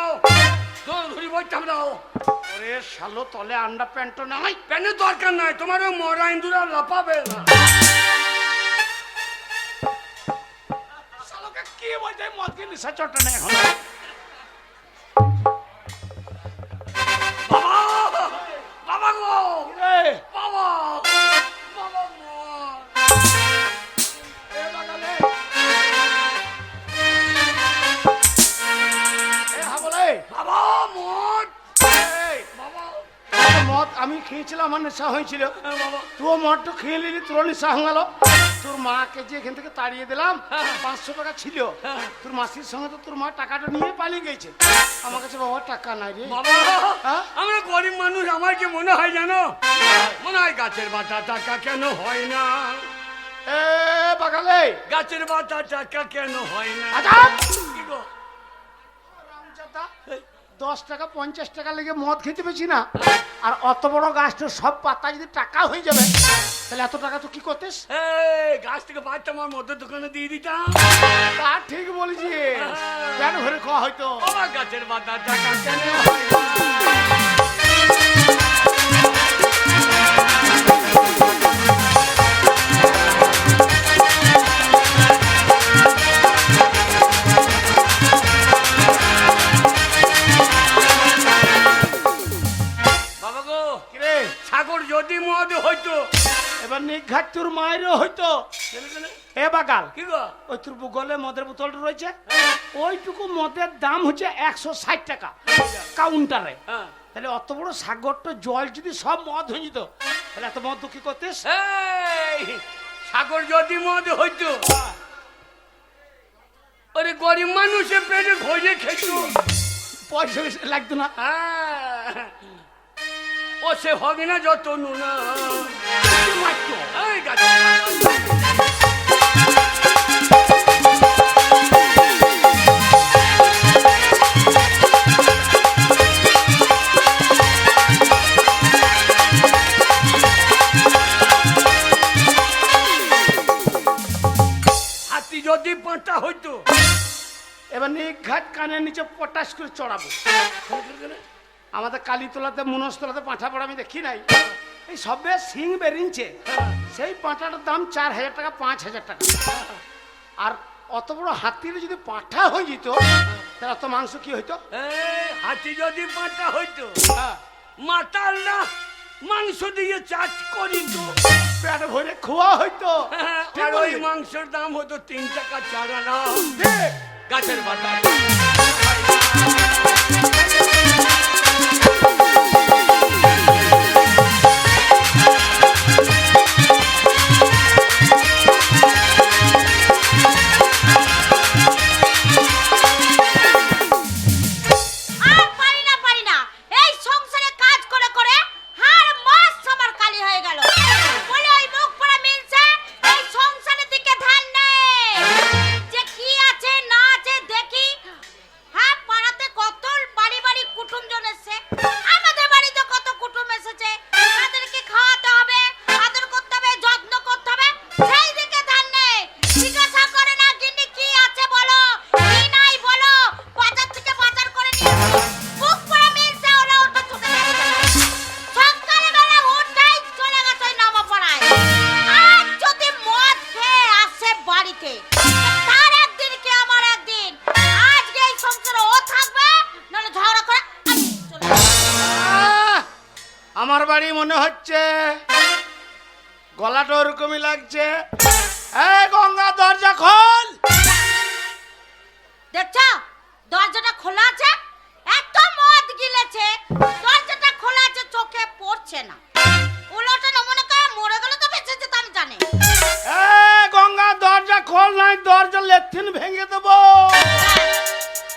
ধুতি বইতে হবে না। ওরে শালো তলে আন্ডার প্যান্টও নাই। প্যানের দরকার নাই, তোমার ওই মরা ইন্দুরা লাফাবে না। শালোকে কি বলতে মদ কি নিশা চটা নেই এখন। বাবা বাবা গো রে বাবা বাবা মর। এ বাগালে এ হাবলে বাবা মর। এই বাবা মদ আমি খেয়েছিলাম, আমার নেশা হয়েছিল। বাবা তুই মদটা খেয়ে নিলি, তোর নেশা হয়ে গেল। তোর মাকে যে এখান থেকে তাড়িয়ে দিলাম, 500 টাকা ছিল। তোর মাসির সঙ্গে তো তোর মা টাকাটা নিয়ে পালিয়ে গেছে। আমার কাছে বাবা টাকা নাই রে। বাবা হ্যাঁ? আমরা গরিব মানুষ, আমার কি মনে হয় জানো? মনে হয় গাছের বাটা টাকা কেন হয় না, এ বাগালে গাছের বাটা টাকা কেন হয় না। আজাদ! কি গো? রামচাঁদা, 10 টাকা 50 টাকা লেগে মদ খেতে পেয়েছি না, আর অত বড় গাছটা সব পাতা যদি টাকা হয়ে যাবে, তাহলে এত টাকা তো কি করতিস? এই গাছ থেকে বাচ্চা আমার মদের দোকানে দিয়ে দিতাম। তা ঠিক বলেছি, কেন ঘরে খাওয়া হয়তো। বাবা গাছের বাটা টাকা কেন হয় না। বাবা গো, কিরে সাগর যদি মদ হইতো। এবার নিঘাত তোর মায়েরও হয়তো। কেন কেন? এ বাগাল, কি গো? ওই তোর গলে মদের বোতলটা রয়েছে, ওইটুকু মদের দাম হচ্ছে 160 টাকা কাউন্টারে। হ্যাঁ। তাহলে অত বড় সাগরটা জল যদি সব মদ হয়ে যেত, তাহলে এত মদ তো কি করতিস? এই, সাগর যদি মদ হইতো, ওরে গরিব মানুষের পেটে ঘষে খেত। পয়সা বেশি লাগতো না। হ্যাঁ, ও সে হবে না যত নুনা। এই গাছে যদি পাঁটা হইতো। এবার নিঘাত কানের নিচে পটাশ করে চড়াবো। আমাদের কালীতলাতে মুনস্তলাতে পাঁঠা পড়া আমি দেখি নাই, এই সবে সিং বেরিয়েছে। সেই পাঁঠাটার দাম 4,000 টাকা 5,000 টাকা। আর অত বড় হাতির যদি পাঁঠা হয়ে যেত তাহলে অত মাংস কি হইতো? হাতি যদি পাঁটা হইতো, হ্যাঁ, মাতাল না মাংস দিয়ে চাষ করিত। পেট ভরে খোয়া হইতো। ঠিক আর ওই বললি? মাংসের দাম হতো 3 টাকা 4 আনা। ঠিক। গাছের পাতা। আর পারি না এই সংসারে কাজ করে করে হাড় মাস আমার কালি হয়ে গেল। বলে ওই মুখ পড়া মিলছে এই সংসারের দিকে ধ্যান নেই, যে কি আছে না আছে দেখি। হ্যাঁ, পাড়াতে কত বাড়ি বাড়ি কুটুমজন এসেছে, আমাদের বাড়িতে কত কুটুম এসেছে, তাদেরকে খাওয়াতে হবে, আদর করতে হবে, যত্ন করতে হবে, সেই দিকে ধ্যান নেই। জিজ্ঞাসা করে না গিন্নি কি আছে বলো, কি নাই বলো, বাজার থেকে বাজার করে নিয়ে এসো। মুখ পড়া মিলছে ওরা ওটা চলে গেছে, সকালবেলা ওটাই চলে গেছে ওই নামাপাড়ায়। আর যদি মদ খেয়ে আসে বাড়িতে, তার একদিন কি আমার একদিন। আজকে এই সংসারে ও থাকবে, নাহলে ঝগড়া করে আমি চলে যাবো। আহ! আমার বাড়ি মনে হচ্ছে, গলাটা ওরকমই লাগছে। এই গঙ্গা দরজা খোল। দেখছো দরজাটা খোলা আছে, এত মদ গিলেছে দরজাটা খোলা আছে, চোখে পড়ছে না। উল্টোটা নমুনা করে মরে গেল তো বেঁচে যেত আমি জানি। এই গঙ্গা দরজা খোল, নাই দরজা লেথিন ভেঙে দেবো।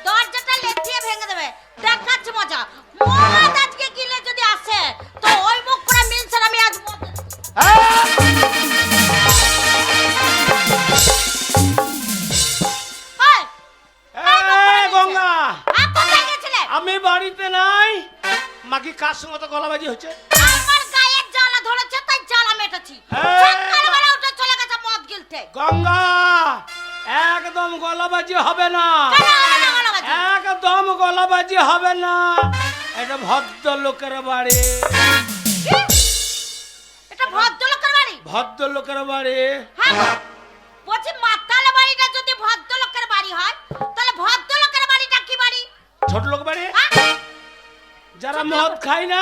দরজাটা লেথিয়ে ভেঙে দেবে, দেখাচ্ছে মজা। মদ আজকে গিলে যদি আসে তো ওই মুখ করে মিলছে আমি আজ মদ। এই! এই, এই গঙ্গা, কোথায় গেছিলে? আমি বাড়িতে নাই। মাকি কার সঙ্গে তো গলাবাজি হচ্ছে? আমার গায়ে জ্বালা ধরেছে তাই জ্বালা মেটাচ্ছি। এই, সকালবেলা উঠে চলে গেছে মদ গিলতে। গঙ্গা, একদম গলাবাজি হবে না। কেন হবে না গলাবাজি? একদম গলাবাজি হবে না। এটা ভদ্র লোকের বাড়ি, কি? এটা ভদ্রলোকের বাড়ি? ভদ্রলোকের বাড়ি। হ্যাঁ গো। বলছি মাতাল বাড়িটা যদি ভদ্রলোকের বাড়ি হয় তাহলে ভদ্রলোকের বাড়িটা কি বাড়ি? ছোট লোক বাড়ি। হ্যাঁ? যারা মদ খায় না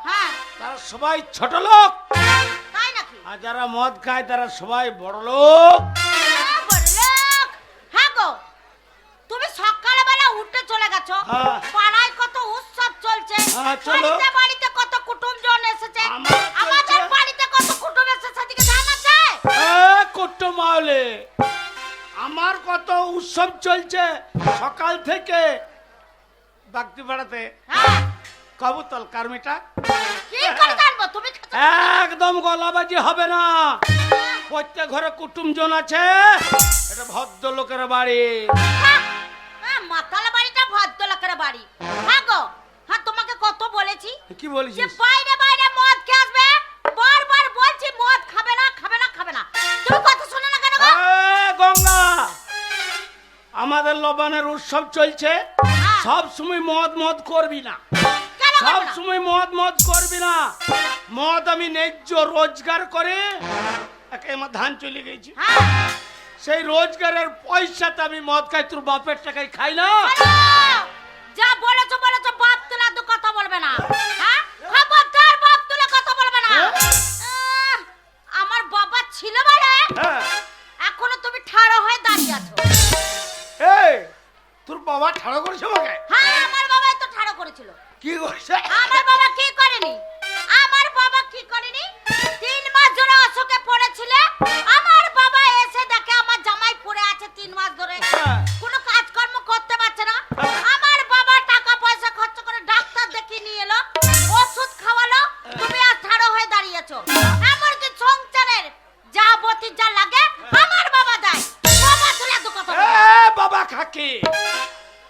হ্যাঁ, তারা সবাই ছোট লোক, তাই নাকি? আর যারা মদ খায় তারা সবাই বড় লোক। বড়লোক। হ্যাঁ গো, তুমি সকালবেলা উঠে চলে গেছো, হ্যাঁ। পাড়ায় কত উৎসব চলছে, হ্যাঁ, চলো। বাড়িতে বাড়িতে কত কুটুমজন এসেছে, আমার চলছে। আমাদের বাড়িতে কত কুটুম এসেছে সেদিকে ধ্যান আছে? কোট্টো মাহলে আমার কত উৎসব চলছে সকাল থেকে। বাগদি পাড়াতে হ্যাঁ, কবুতল কার্মিটা, কি করে জানবো তুমি খেতে? একদম গলাবাজি হবে না। প্রত্যেক ঘরে কুটুমজন আছে, এটা ভদ্র লোকের বাড়ি। হ্যাঁ, মাতাল বাড়িটা ভদ্রলোকের বাড়ি। হ্যাঁ গো, হ্যাঁ তোমাকে কত বলেছি কি যে বলেছিস? বাইরে বাইরে মদ খেয়ে আসবে, বারবার বলছি মদ খাবে না খাবে না খাবে না, তুমি কথা শোনো না কেন গো? গঙ্গা, আমাদের লবণের উৎসব চলছে, সব সময় মদ মদ করবি না। কেন সব খাবে না? সময় মদ মদ করবি না। মদ আমি ন্যায্য রোজগার করে আমার ধান চলে গেছি, হ্যাঁ, সেই রোজগারের পয়সাতে আমি মদ খাই, তোর বাপের টাকায় খাই না। শোনো, যা বলেছো বলেছো, বাপ তুলে তো কথা বলবে না। হ্যাঁ, খবরদার বাপ তুলে কথা বলবে না। আমার বাবা ছিল বলে হ্যাঁ। এখনো তুমি ঠাড়ো হয়ে দাঁড়িয়ে আছো। এই, তোর বাবা ঠাড়ো করেছে আমাকে? হ্যাঁ, আমার বাবাই তো ঠাড়ো করেছিল। কি করছে? আমার বাবা কি করেনি? আমার বাবা কি করেনি? 3 মাস ধরে অসুখে পড়েছিল, আমার বাবা এসে দেখে আমার জামাই পড়ে আছে 3 মাস ধরে, হ্যাঁ। কোনো কাজকর্ম করতে পারছে না। আমার বাবা টাকা পয়সা খরচ করে ডাক্তার দেখিয়ে নিয়ে এলো, ওষুধ খাওয়ালো, তুমি আর ঠাড়ো হয়ে দাঁড়িয়েছো। এমনকি সংসারের যাবতীয় যা লাগে আমার বাবা দেয়। বাবা তুলে তো কথা বলে। বাবা খাকি,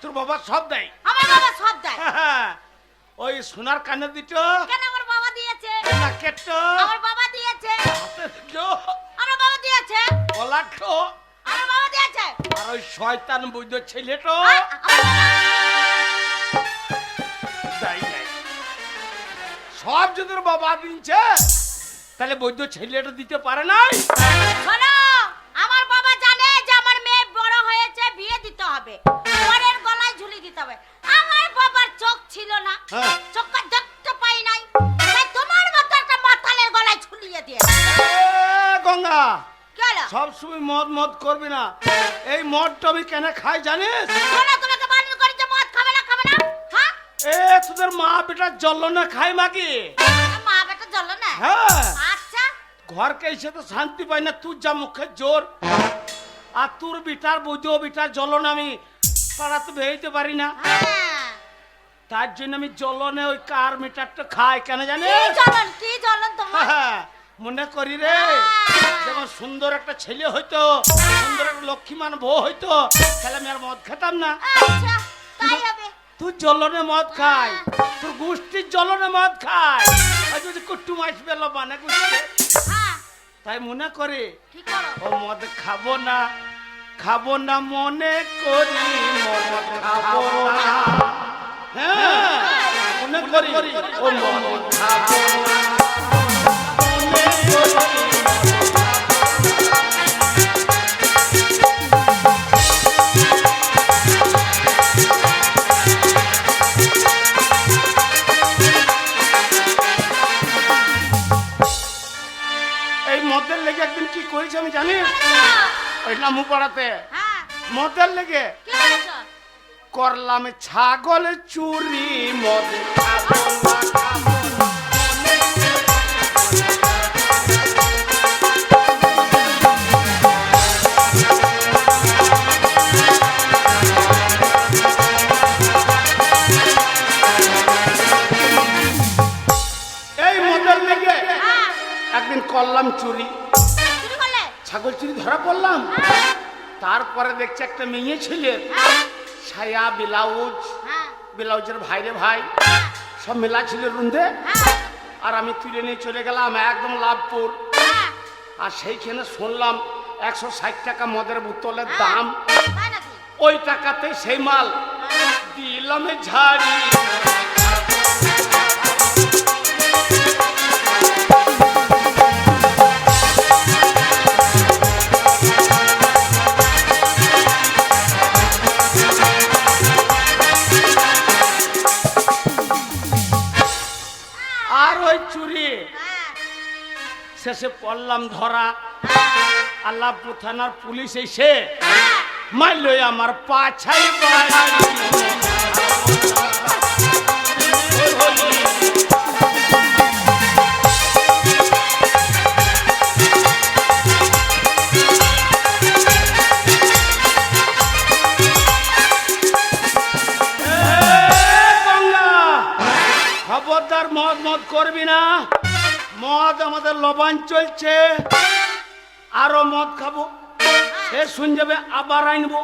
তোর বাবা সব দেয়। আমার বাবা সব দেয়। ওই সোনার কানে দিত, কেন আমার বাবা দিয়েছে? নাকেট, আমার বাবা দিয়েছে। হাতের দিত, আমার বাবা দিয়েছে। গলাট, আমার বাবা দিয়েছে। হয়েছে আর ওই শয়তান বৈদ্য ছেলেটা তাই নাই। সব যদি ওর বাবা দিনছে তাহলে বৈদ্য ছেলেটা দিতে পারে নাই। শোনো, আমার বাবা জানে যে আমার মেয়ে বড় হয়েছে, বিয়ে দিতে হবে, পরের গলায় ঝুলি দিতে হবে। আমার বাবার চোখ ছিল না, হ্যাঁ। চোখটা দেখতে পাই নাই, তাই তোমার মতো একটা মাতালের গলায় ঝুলিয়ে দিয়ে। গঙ্গা, কি হলো? সব সময় মদ মদ করবি না। এই মদটা আমি কেন খাই জানিস? শোনো, তোমাকে বারণ করেছে মদ খাবে না, খাবে না, হ্যাঁ? এ তোদের মা বেটা জল না খায় মাগি। মা বেটা জ্বলো না? হ্যাঁ, আচ্ছা, ঘরকে এসে তো শান্তি পাই না, তুই যা মুখে জোর। আর তোর বিটার বৈদ্য বিটার জ্বলন আমি পাড়াতে বেরোতে পারি না, হ্যাঁ। তার জন্য আমি জ্বলনে ওই কার মিটারটা খাই কেন জানিস? কি জ্বলন তোমার? হ্যাঁ, মনে করি রে, যেমন সুন্দর একটা ছেলে হইতো, সুন্দর একটা লক্ষ্মীমান বউ হইতো, তাহলে আমি আর মদ খেতাম না। আচ্ছা, তাই হবে। তুই জ্বলনে মদ খাই, তোর গোষ্ঠীর জ্বলনে মদ খাই, আর যদি কুট্টু মাছ পেলো মানে গোষ্ঠী, হ্যাঁ, তাই মনে করে ঠিক করো। ও মদ খাবো না, খাবো না মনে করি, মদ খাবো না। হ্যাঁ, মনে করি ও মদ খাবো না, মনে করি। এই মদের লেগে একদিন কি করেছি আমি জানি? ওই নামু পাড়াতে হ্যাঁ, মদের লেগে কি করেছো? করলাম ছাগল চুরি, মদ খাবো না, খাবো না। এই মদের লেগে হ্যাঁ, একদিন করলাম চুরি, চুরি করলে? ছাগল চুরি ধরা পড়লাম। হ্যাঁ, তারপরে দেখছি একটা মেয়ে ছেলে হ্যাঁ, ছায়া ব্লাউজ, হ্যাঁ, ব্লাউজের ভাইরে ভাই হ্যাঁ, সব মেলা ছিল রুন্দে, হ্যাঁ, আর আমি তুলে নিয়ে চলে গেলাম একদম লাভপুর। হ্যাঁ, আর সেইখানে শুনলাম 160 টাকা মদের বোতলের হ্যাঁ। দাম। তাই নাকি? ওই টাকাতে সেই মাল দিলাম ঝাড়ি। আর ওই চুরি হ্যাঁ, শেষে পড়লাম ধরা। হ্যাঁ, আল্লাহপুর থানার পুলিশ এসে হ্যাঁ। মারল আমার পাছাই বাড়ি। খবরদার মদ মদ করবি না, মদ আমাদের লবণ চলছে, আরো মদ খাবো, সে শুন যাবে আবার আনবো,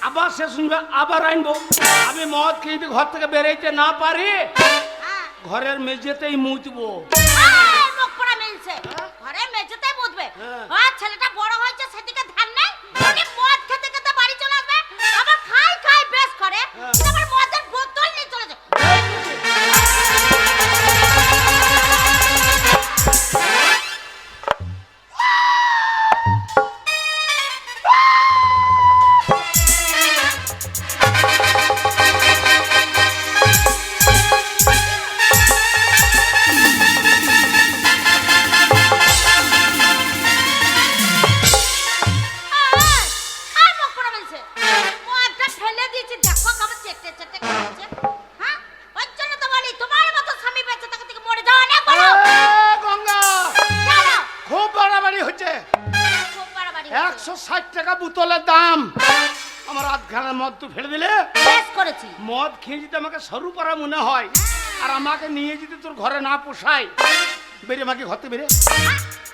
আবার সে শুনবে আবার আনবো। আমি মদ খেয়ে যদি ঘর থেকে বেরোইতে না পারি, হ্যাঁ। ঘরের মেঝেতেই মুতবো। এই মুখ পোড়া মিলছে। ঘরে মেঝেতে মুতবে। হ্যাঁ। আর ছেলেটা বড় হয়েছে সেদিকে ধ্যান নেই। উনি মদ খেতে খেতে বাড়ি চলে আসবে। আবার খাই খাই বেশ করে। হ্যাঁ। কিন্তু আবার মদের বোতল নিয়ে চলে যায়। আর মুখ পোড়া মিলছে। মদটা ফেলে দিয়েছি, দেখো কেমন চেটে চেটে খাচ্ছে। হ্যাঁ? ওই জন্য তো বলি, তোমার মতো স্বামী বেঁচে থাকা থেকে মরে যাওয়া অনেক ভালো। গঙ্গা, চলো। খুব বাড়াবাড়ি হচ্ছে। খুব বাড়াবাড়ি হচ্ছে। 160 টাকা বোতলের দাম, আমার আধখানের মদ তুই ফেলে দিলে। বেশ করেছি। মদ খেয়ে যদি আমাকে সরু পাড়া মনে হয়, আর আমাকে নিয়ে যদি তোর ঘরে না পোষায়, বেরে আমাকে ঘর থেকে বেরে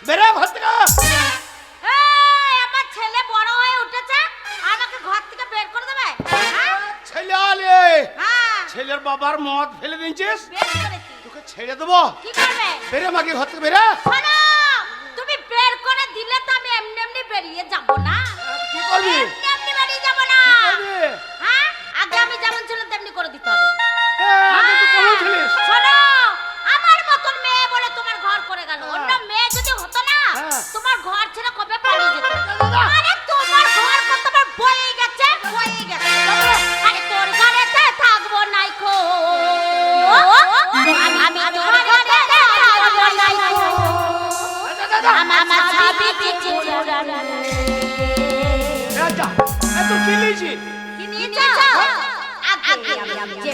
বেরে ঘর থেকে। এই, আমার ছেলে বড় হয়ে উঠেছে, আমাকে ঘর থেকে বের করে দেবে? হ্যাঁ? ছেলে আলে, হ্যাঁ, ছেলের বাবার মদ ফেলে দিয়েছিস, বের করেছি। তোকে ছেড়ে দেবো। কি করবে? বেরে আমাকে ঘর থেকে বেরে। শোনো, তুমি বের করে দিলে তো আমি এমনি এমনি বেরিয়ে যাব না। কি করবি? যা এত কি নিয়েছি কি নিয়েছো আগে আমি যে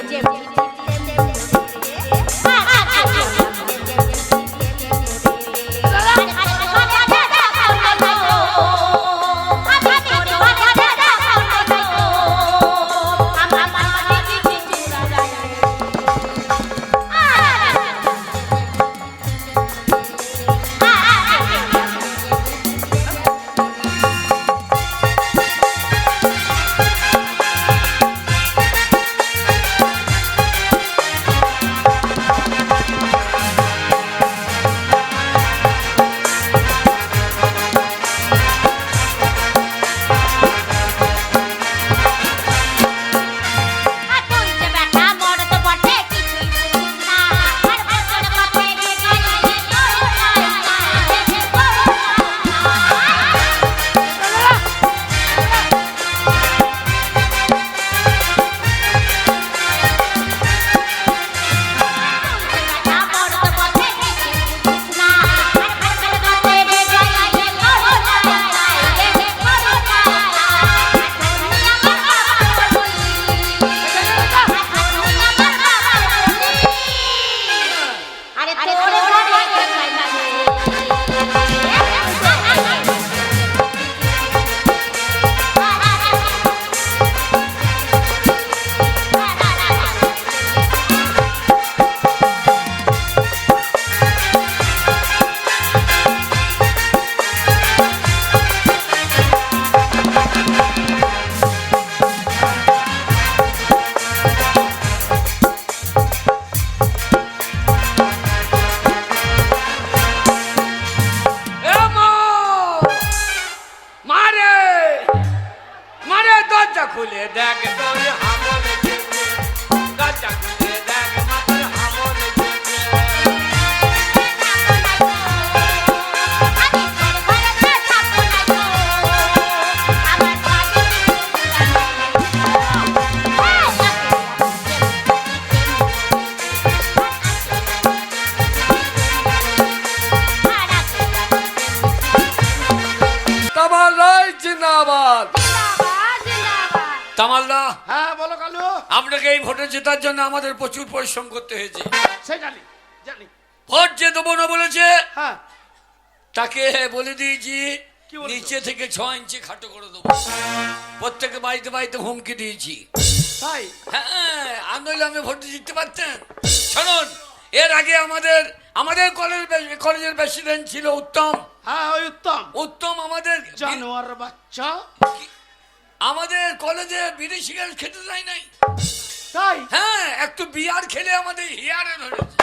খুলে দেখ তোর হামল যেতে দরজা খুলে দেখ মাথার হামল যেতে তামাল জিন্দাবাদ। তামালদা, হ্যাঁ বলো কালু। আপনাকে এই ভোটে জেতার জন্য আমাদের প্রচুর পরিশ্রম করতে হয়েছে। সে জানি জানি। ভোট যে দেবো না বলেছে হ্যাঁ তাকে বলে দিয়েছি কি বলেছো? নিচে থেকে 6 ইঞ্চি খাটো করে দেবো। প্রত্যেকে বাড়িতে বাড়িতে হুমকি দিয়েছি। তাই হ্যাঁ, আর নইলে আমি ভোট জিততে পারতেন। শুনুন, এর আগে আমাদের কলেজের প্রেসিডেন্ট ছিল উত্তম। হ্যাঁ ওই উত্তম উত্তম আমাদের জানোয়ার বাচ্চা। আমাদের কলেজে বিড়ি সিগারেট খেতে দেয় নাই। তাই হ্যাঁ, একটু বিয়ার খেলে আমাদের হিয়ারে ধরেছে।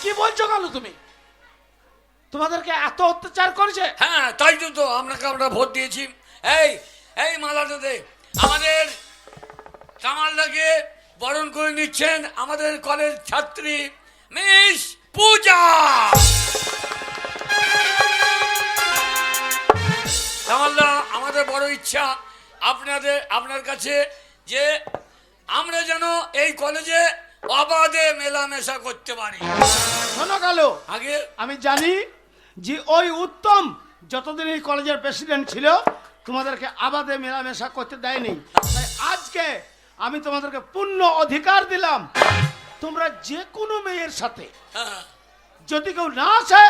কি বলছো কালু তুমি? তোমাদেরকে এত অত্যাচার করেছে? হ্যাঁ, তাই তো আমরা ভোট দিয়েছি। এই মালাটা দে। আমাদের কামালদাকে বরণ করে নিচ্ছেন আমাদের কলেজ ছাত্রী মিস পূজা। কামালদা, আমাদের বড় ইচ্ছা আপনার কাছে যে আমরা যেন এই কলেজে অবাধে মেলামেশা করতে পারি। শোনো কালু, আগে আমি জানি যে ওই উত্তম যতদিন এই কলেজের প্রেসিডেন্ট ছিল তোমাদেরকে আবাদে মেলামেশা করতে দেয়নি। তাই আজকে আমি তোমাদেরকে পূর্ণ অধিকার দিলাম, তোমরা যে কোনো মেয়ের সাথে হ্যাঁ, যদি কেউ না আসে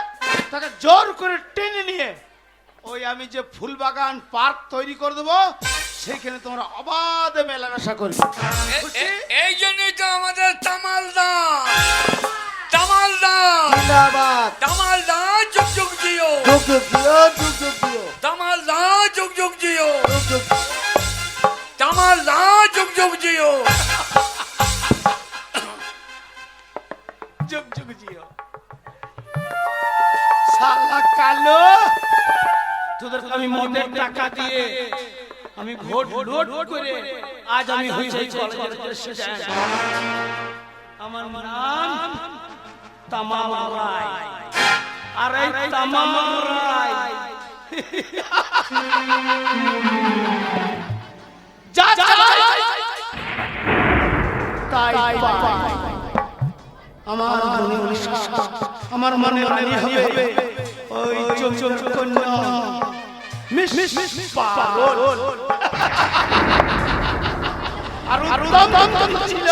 তাকে জোর করে টেনে নিয়ে ওই আমি যে ফুলবাগান পার্ক তৈরি করে দেবো, সেখানে তোমরা অবাধে মেলামেশা করবে। এই জন্যই তো আমাদের তামালদা যুগ যুগ জিও, তামালদা যুগ যুগ জিও, তামালদা যুগ যুগ জিও, যুগ যুগ জিও। শালা কালো, তোদেরকে আমি মদের টাকা দিয়ে আমি ভোট লোড করে আজ আমি হয়েছি কলেজের প্রেসিডেন্ট। আমার নাম তামাম রায়। আর এই তামাম রায় যা তাই আমার মনে হবে ওই চোখ কন্যা মিস পাগল। উত্তম যতদিন ছিল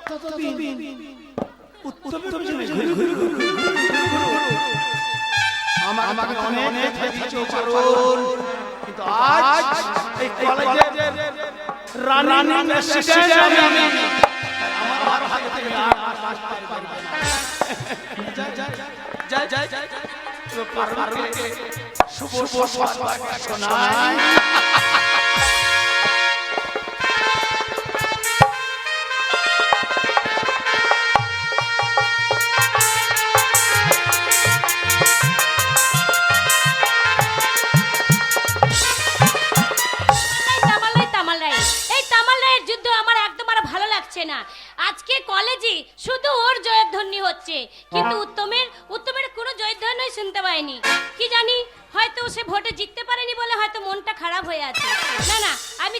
ততদিন উত্তমের পিছনে ঘুরে ঘুরে আমাকে অনেক দিয়েছো পারুল, কিন্তু আজ এই কলেজের রানিং প্রেসিডেন্ট আমি। আমার হাত থেকে আর বাঁচতে পারবি না। যা পারুলকে শুভ সংবাদ শোনাই। না আজকে কলেজে শুধু ওর জয়ধ্বনি হচ্ছে, কিন্তু উত্তমের কোনো জয়ধ্বনি শুনতে পাইনি। কি জানি হয়তো সে ভোটে জিততে পারেনি বলে হয়তো মনটা খারাপ হয়ে আছে। না না, আমি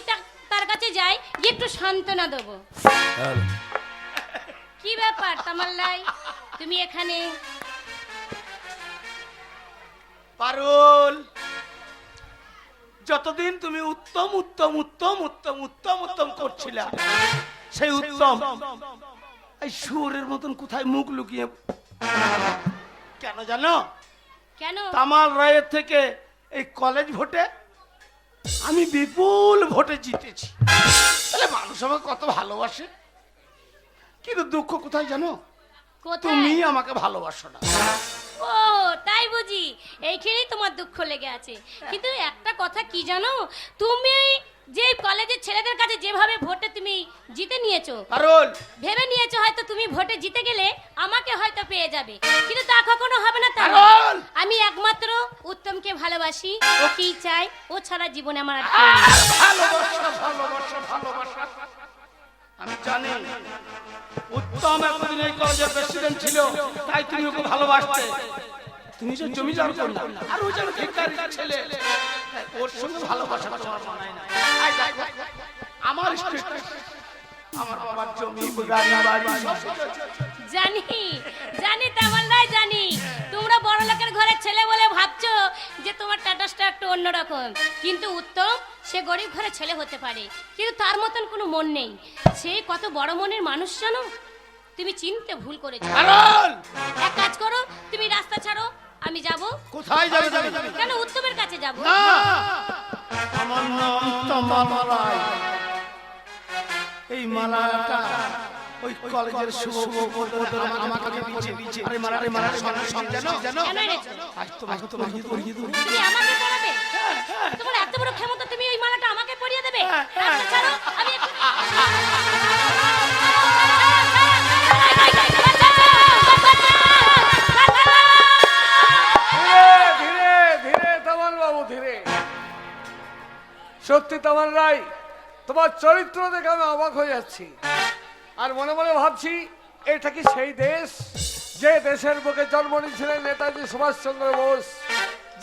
তার কাছে যাই, গিয়ে একটু সান্ত্বনা দেবো। কি ব্যাপার তামাল্লাই, তুমি এখানে? পারুল, যতদিন তুমি উত্তম উত্তম উত্তম উত্তম উত্তম উত্তম করছিলা, সেই উত্তম এই শুয়োরের মতন কোথায় মুখ লুকিয়ে কেন জানো? কেন? তামাল রায়ের থেকে এই কলেজ ভোটে আমি বিপুল ভোটে জিতেছি। তাহলে মানুষ আমাকে কত ভালোবাসে, কিন্তু দুঃখ কোথায় জানো? তুমি আমাকে ভালোবাসো না। ও তাই বুঝি, এইখানেই তোমার দুঃখ লেগে আছে। কিন্তু একটা কথা কি জানো, তুমি যে কলেজের ছেলেদের কাছে যেভাবে ভোটে তুমি জিতে নিয়েছো, পারুল ভেবে নিয়েছো হয়তো তুমি ভোটে জিতে গেলে আমাকে হয়তো পেয়ে যাবে, কিন্তু তা কখনো হবে না। তাই আমি একমাত্র উত্তমকে ভালোবাসি, ওকেই চাই, ও ছাড়া জীবনে আমার আর কেউ নেই। আমি জানি উত্তম একদিন এই কলেজের প্রেসিডেন্ট ছিল, তাই তুমি ওকে ভালোবাসতে। তুমি যে জমিদার করলা, আর ও যেন ভিখারি ছেলে, ওর সঙ্গে ভালোবাসা তোমার মানায় না। আমার স্টেট, আমার বাবার জমি, গাড়ি বাড়ি সব জানি জানি তামাল্লাই জানি, তোমরা বড় লোকের ঘরের ছেলে বলে ভাবছো যে তোমার স্ট্যাটাসটা একটু অন্যরকম, কিন্তু উত্তম সে গরিব ঘরের ছেলে হতে পারে, কিন্তু তার মতন কোনো মন নেই। সে কত বড় মনের মানুষ জানো, তুমি চিনতে ভুল করেছো। এক কাজ করো, তুমি রাস্তা ছাড়ো, আমি যাব। কোথায় যাবে? কেন? উত্তমের কাছে যাব। না, আমার নাম তামাল। এই মালাটা ওই কলেজের শুভ আমাকে দিয়েছে। আরে মালাটা সঙ্গে জানো? আজ তোমাকে পরিয়ে দেব। তুমি আমাকে পরাবে? তোমার এত বড় ক্ষমতা, তুমি এই মালাটা আমাকে পরিয়ে দেবে? রাস্তা ছাড়ো, আমি ধীরে ধীরে তামাল বাবু, ধীরে। সত্যি তামাল রায়, তোমার চরিত্র দেখে আমি অবাক হয়ে যাচ্ছি, আর মনে মনে ভাবছি এটা কি সেই দেশ যে দেশের বুকে জন্ম নিয়েছিলেন নেতাজি সুভাষচন্দ্র বোস,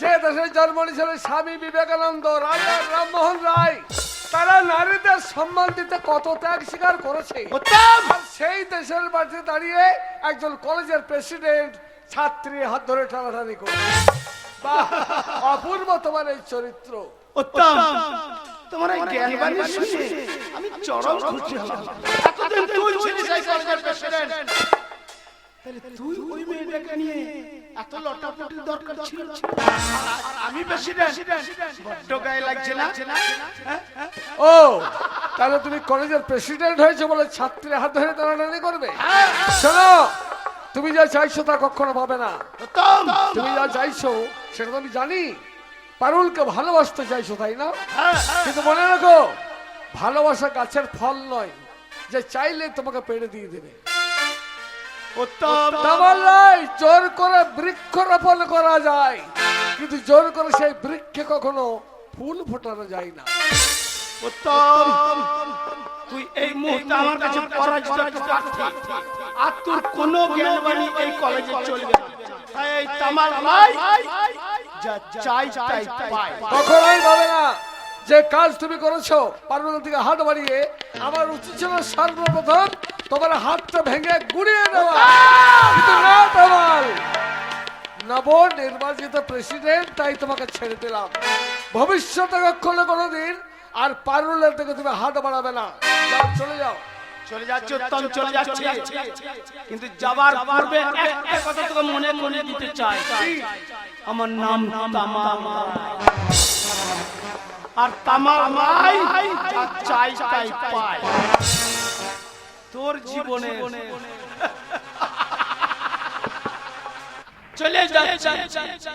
যে দেশের জন্ম নিয়েছিলেন স্বামী বিবেকানন্দ, রাজা রামমোহন রায়। তারা নারীদের সম্মান দিতে কত ত্যাগ স্বীকার করেছে। আর সেই দেশের মাঠে দাঁড়িয়ে একজন কলেজের প্রেসিডেন্ট ছাত্রী হাত ধরে টানাটানি করে। বাহ, অপূর্ব তোমার এই চরিত্র। উত্তম, তোমার এই জ্ঞানবাণী শুনে আমি চরম খুশি হলাম। এতদিন তুই ছিলিস এই কলেজের প্রেসিডেন্ট, তাহলে তুই ওই মেয়েটাকে নিয়ে এত লটাপটির দরকার ছিল? আর আমি প্রেসিডেন্ট, বড্ড গায়ে লাগছে না? ও, তাহলে তুমি কলেজের প্রেসিডেন্ট হয়েছে বলে ছাত্রী হাত ধরে টানাটানি করবে? শোনো, তুমি যা চাইছো তা কখনো পাবে না। তুমি যা চাইছো সেটা তো আমি জানি, পারুলকে ভালোবাসতে চাইছো, তাই না? কিন্তু মনে রাখো, ভালোবাসা গাছের ফল নয় যে চাইলে তোমাকে পেড়ে দিয়ে দেবে। জোর করে বৃক্ষরোপণ করা যায়, কিন্তু জোর করে সেই বৃক্ষে কখনো ফুল ফোটানো যায় না। উত্তম, তুই এই মুহূর্তে আমার কাছে পরাজিত প্রার্থী, আর তোর কোনো জ্ঞানবাণী এই কলেজে চলবে না। তাই এই তামাল রায় যা চাই তাই পায়। কখনোই ভাবে না যে কাজ তুমি করেছো পারুলের দিকে হাত বাড়িয়ে, আমার উচিত ছিল সর্বপ্রথম তোমার হাতটা ভেঙে গুড়িয়ে দেওয়া। কিন্তু না তামাল, নব নির্বাচিত প্রেসিডেন্ট, তাই তোমাকে ছেড়ে দিলাম। ভবিষ্যতে কখনো কোনোদিন আর পারুলের দিকে তুমি হাত বাড়াবে না। যাও, চলে যাও। চলে যাচ্ছে উত্তম, চলে যাচ্ছে, কিন্তু যাবার পূর্বে একটা কথা তোকে মনে করে দিতে চাই। আমার নাম তামা, আর তামার মাই যা চাই তাই পায়। তোর জীবনে চলে যাচ্ছে,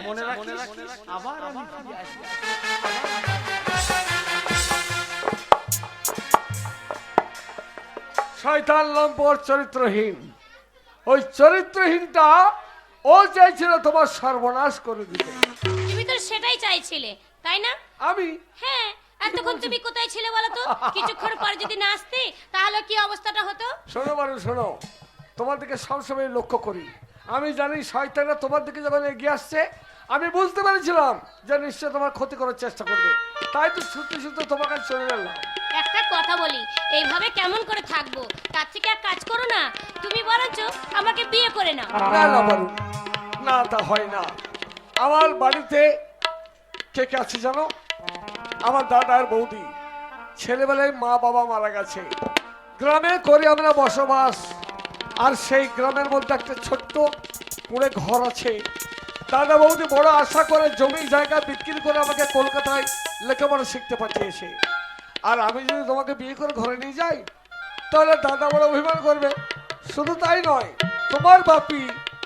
মনে রাখিস আবার আমি ফিরে আসবো। শয়তান লম্পট চরিত্রহীন, ওই চরিত্রহীনটা ও চাইছিল তোমার সর্বনাশ করে দিতে। তুমি তো সেটাই চাইছিলে, তাই না? আমি হ্যাঁ, এতক্ষণ তুমি কোথায় ছিলে বলো তো? কিছুক্ষণ পর যদি না আসতে তাহলে কি অবস্থাটা হতো? শোনো বারু, শোনো, তোমার দিকে সবসময় লক্ষ্য করি। আমি জানি শয়তানরা তোমার দিকে যখন এগিয়ে আসছে, আমি বুঝতে পেরেছিলাম যে নিশ্চয় তোমার ক্ষতি করার চেষ্টা করবে। তাই তো ছুটতে ছুটতে তোমার কাছে চলে গেলাম। একটা কথা বলি, এইভাবে কেমন করে থাকবো? তার থেকে এক কাজ করো না, তুমি বরঞ্চ আমাকে বিয়ে করে নাও। না না বারু, না, তা হয় না। আমার বাড়িতে কে কে আছে জানো? আমার দাদা আর বৌদি। ছেলেবেলায় মা বাবা মারা গেছে। গ্রামে করি আমরা বসবাস, আর সেই গ্রামের মধ্যে একটা ছোট্ট কুড়ে ঘর আছে। দাদা বৌদি বড় আশা করে জমি জায়গা বিক্রি করে আমাকে কলকাতায় লেখাপড়া শিখতে পাঠিয়েছে। আর আমি যদি তোমাকে বিয়ে করে ঘরে নিয়ে যাই, তাহলে দাদা বড় অভিমান করবে। শুধু তাই নয়, তোমার বাপি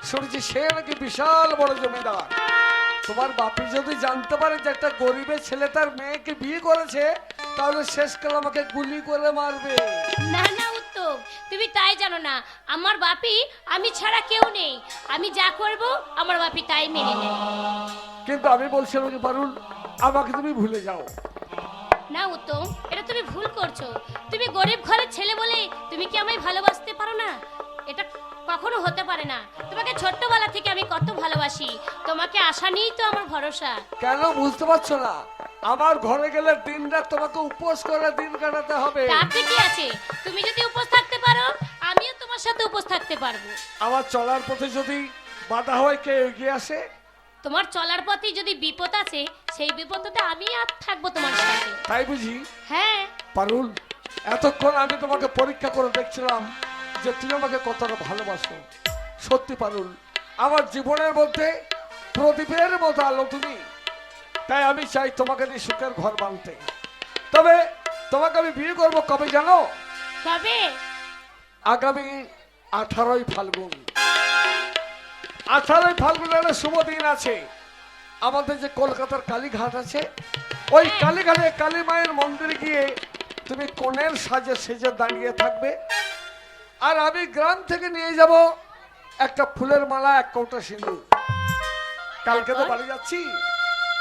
শুনেছি সে নাকি বিশাল বড় জমিদার। তোমার বাপি যদি জানতে পারে যে একটা গরিবের ছেলে তার মেয়েকে বিয়ে করেছে, তাহলে শেষকাল আমাকে গুলি করে মারবে। না না উত্তম, তুমি তাই জানো না, আমার বাপি আমি ছাড়া কেউ নেই। আমি যা করব আমার বাপি তাই মেনে নেয়। কিন্তু আমি বলছিলাম যে পারুল, আমাকে তুমি ভুলে যাও। না উত্তম, এটা তুমি ভুল করছো। তুমি গরিব ঘরের ছেলে বলে তুমি কি আমায় ভালোবাসতে পারো না? এটা কখনো হতে পারে না। তোমাকে ছোট্টবেলা থেকে আমি কত ভালোবাসি, তোমাকে আশা নিয়েই তো আমার ভরসা। কেন বুঝতে পারছো না? আমার ঘরে গেলে দিন রাত তোমাকে উপোস করে দিন কাটাতে হবে। তাতে কি আছে? তুমি যদি উপোস থাকতে পারো, আমিও তোমার সাথে উপোস থাকতে পারবো। আমার চলার পথে যদি বাধা হয়, কে এগিয়ে আসে? তোমার চলার পথে যদি বিপদ আছে, সেই বিপদতে আমি আর থাকবো তোমার সাথে। তাই বুঝি? হ্যাঁ। পারুল, এতক্ষণ আমি তোমাকে পরীক্ষা করে দেখছিলাম যে তুমি আমাকে কতটা ভালোবাসো। সত্যি পারুল, আমার জীবনের মধ্যে প্রদীপের মতো আলো তুমি। তাই আমি চাই তোমাকে নিয়ে সুখের ঘর বাঁধতে। তবে তোমাকে আমি বিয়ে করবো কবে জানো? কবে? আগামী 18ই ফাল্গুন। 18ই ফাল্গুনের একটা শুভ দিন আছে। আমাদের যে কলকাতার কালীঘাট আছে, ওই কালীঘাটে কালী মায়ের মন্দিরে গিয়ে তুমি কোণের সাজে সেজে দাঁড়িয়ে থাকবে। আর আমি গ্রাম থেকে নিয়ে যাব একটা ফুলের মালা, এক কৌটা সিঁদুর। কালকে তো বাড়ি যাচ্ছি,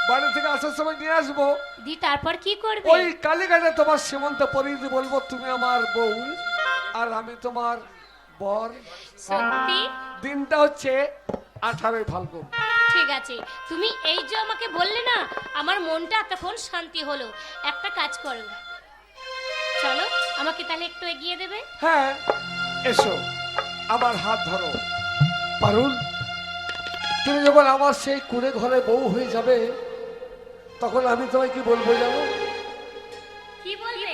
বাড়ি থেকে আসার সময় নিয়ে আসবো। দি তারপর কি করবে? ওই কালীঘাটে তোমার সীমন্ত পরিয়ে দিয়ে বলবো তুমি আমার বউ আর আমি তোমার বর। সত্যি? দিনটা হচ্ছে 18ই ফাল্গুন। ঠিক আছে, তুমি এই যে আমাকে বললে না, আমার মনটা তখন শান্তি হলো। একটা কাজ করো, চলো আমাকে তাহলে একটু এগিয়ে দেবে? হ্যাঁ, এসো, আমার হাত ধরো। পারুল, তুমি যখন আমার সেই কুড়ে ঘরে বউ হয়ে যাবে, তখন আমি তোমায় কি বলবো জানো? কি বলবে?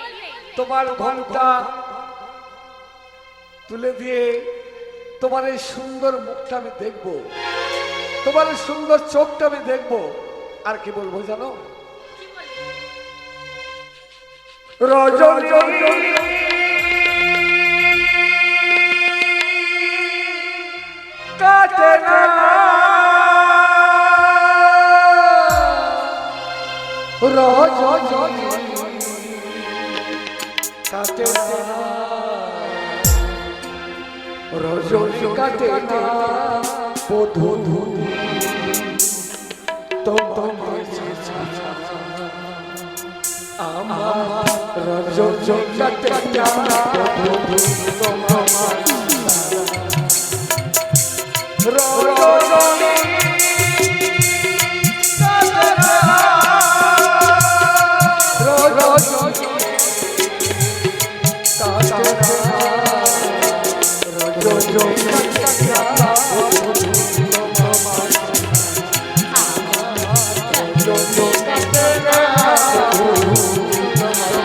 তোমার ঘোমটা তুলে দিয়ে তোমার এই সুন্দর মুখটা আমি দেখবো, তোমার এই সুন্দর চোখটা আমি দেখবো। আর কি বলবো জানো? রজনী কাটে না রজনী কাটে না রজনী কাটে না বধূ তোমার আমার রজনী কাটে না বধূ তোমার রজনী কাটে না রজনী কাটে না রজনী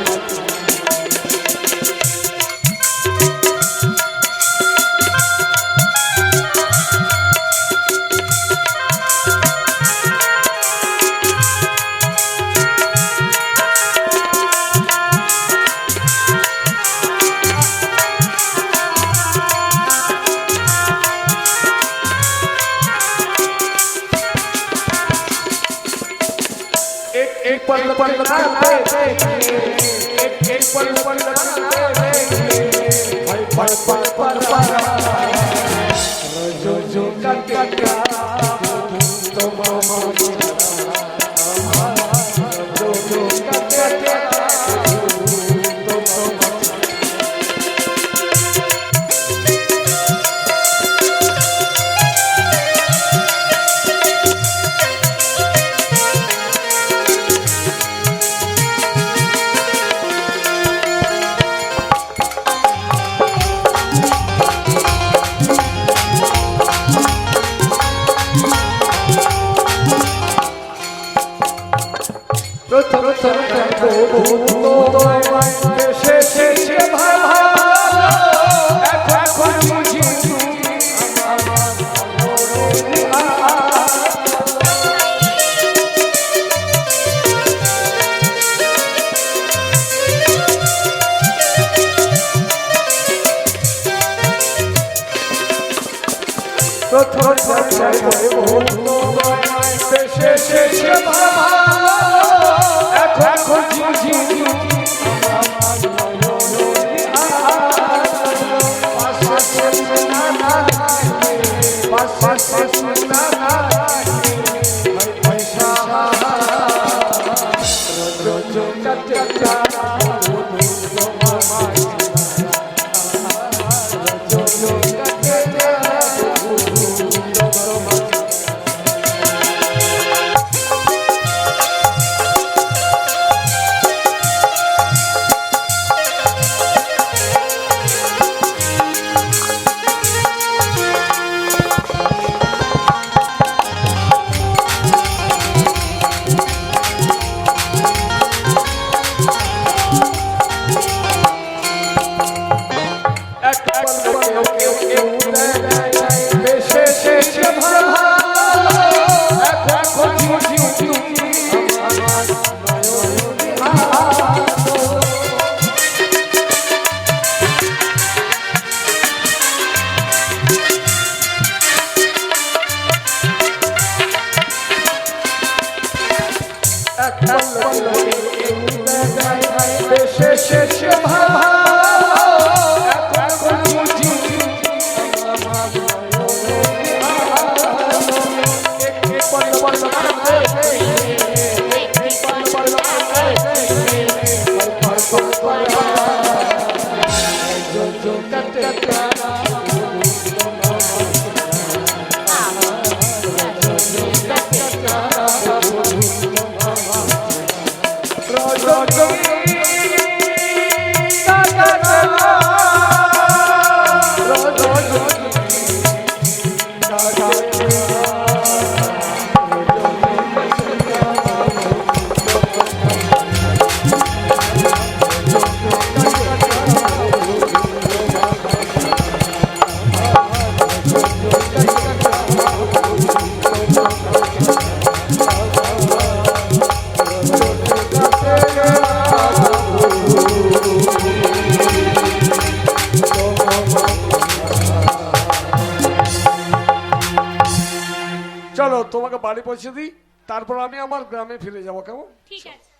চলো তোমাকে বাড়ি পৌঁছে দিই, তারপর আমি আমার গ্রামে ফিরে যাবো, কেমন? ঠিক আছে।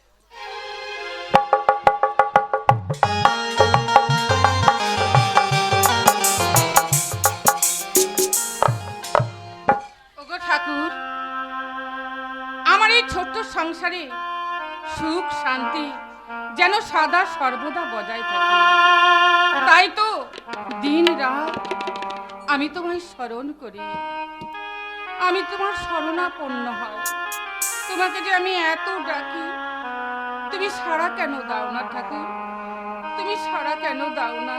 ওগো ঠাকুর, আমার এই ছোট্ট সংসারে সুখ শান্তি যেন সদা সর্বদা বজায় থাকে। তাই তো দিন রাত আমি তোমায় স্মরণ করি, আমি তোমার শরণাপন্ন হয়। তোমাকে যে আমি এত ডাকি, তুমি সাড়া কেন দাও না ঠাকুর? তুমি সাড়া কেন দাও না?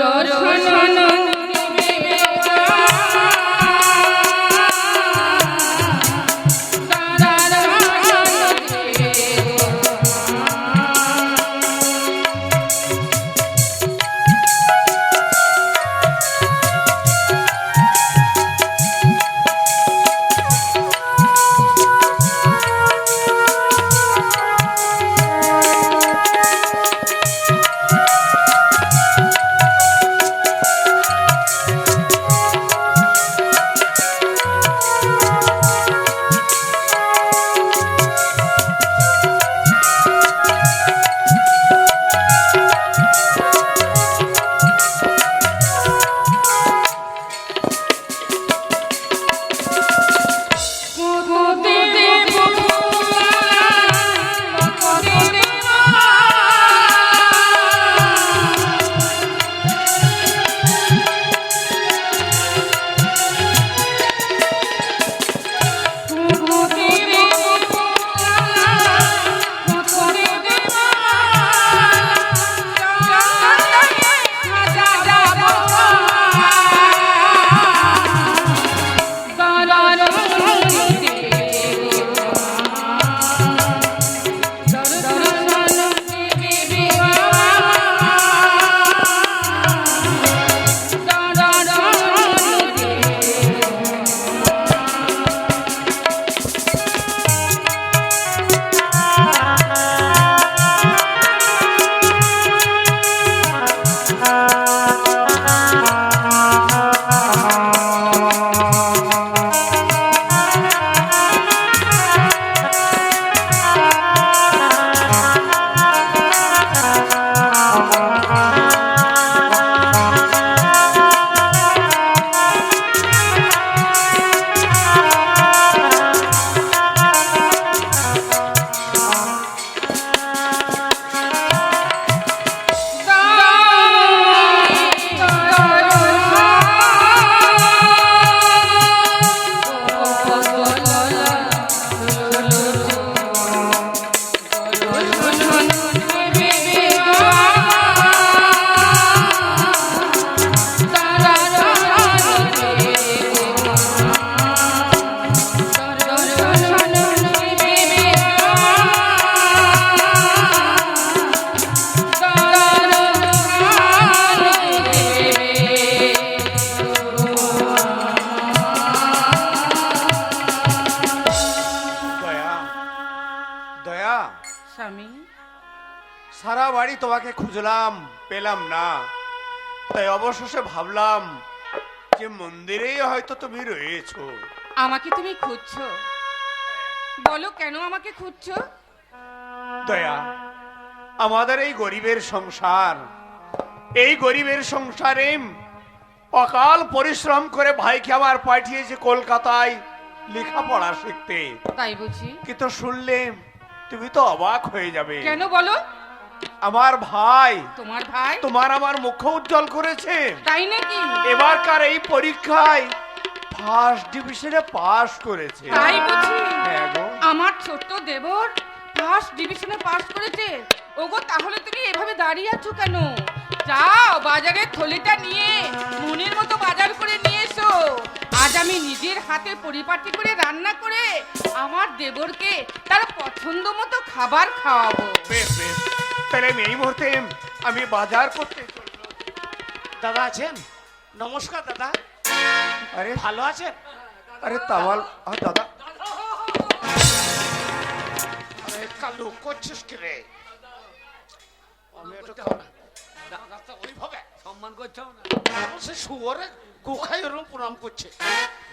দর্শন দিবে স্বামী সারা বাড়ি তোমাকে খুঁজলাম, পেলাম না। তাই অবশেষে ভাবলাম যে মন্দিরেই হয়তো তুমি রয়েছো। আমাকে তুমি খুঁজছো? বলো কেন আমাকে খুঁজছো? দয়া, আমাদের এই গরিবের সংসার, এই গরিবের সংসারে অকাল পরিশ্রম করে ভাইকে আমার পাঠিয়েছে কলকাতায় লেখাপড়া শিখতে। তাই বুঝি? কিন্তু শুনলে তুমি তো অবাক হয়ে যাবে। কেন বলো? আমার ভাই, তোমার ভাই তোমার আমার মুখ উজ্জ্বল করেছে। তাই নাকি? এবারকার এই পরীক্ষায় ফার্স্ট ডিভিশনে পাস করেছে। তাই বুঝি? হ্যাঁ গো। আমার ছোট্ট দেবর ফার্স্ট ডিভিশনে পাস করেছে। ওগো, তাহলে তুমি এভাবে দাঁড়িয়ে আছো কেন? যাও বাজারের থলিটা নিয়ে মনের মতো বাজার করে নিয়ে এসো। আজ আমি নিজের হাতে পরিপাটি করে রান্না করে আমার দেবরকে তার পছন্দ মতো খাবার খাওয়াবো। বেশ বেশ, তাহলে আমি এই মুহূর্তে আমি বাজার করতে চলবো। দাদা আছেন? নমস্কার দাদা, আরে ভালো আছেন? আরে তামাল, দাদা আরে কালু করছিস কি রে? আমি এটা ওইভাবে সম্মান করছো না? সে শুয়োরে গোখাই ওরকম প্রণাম করছে।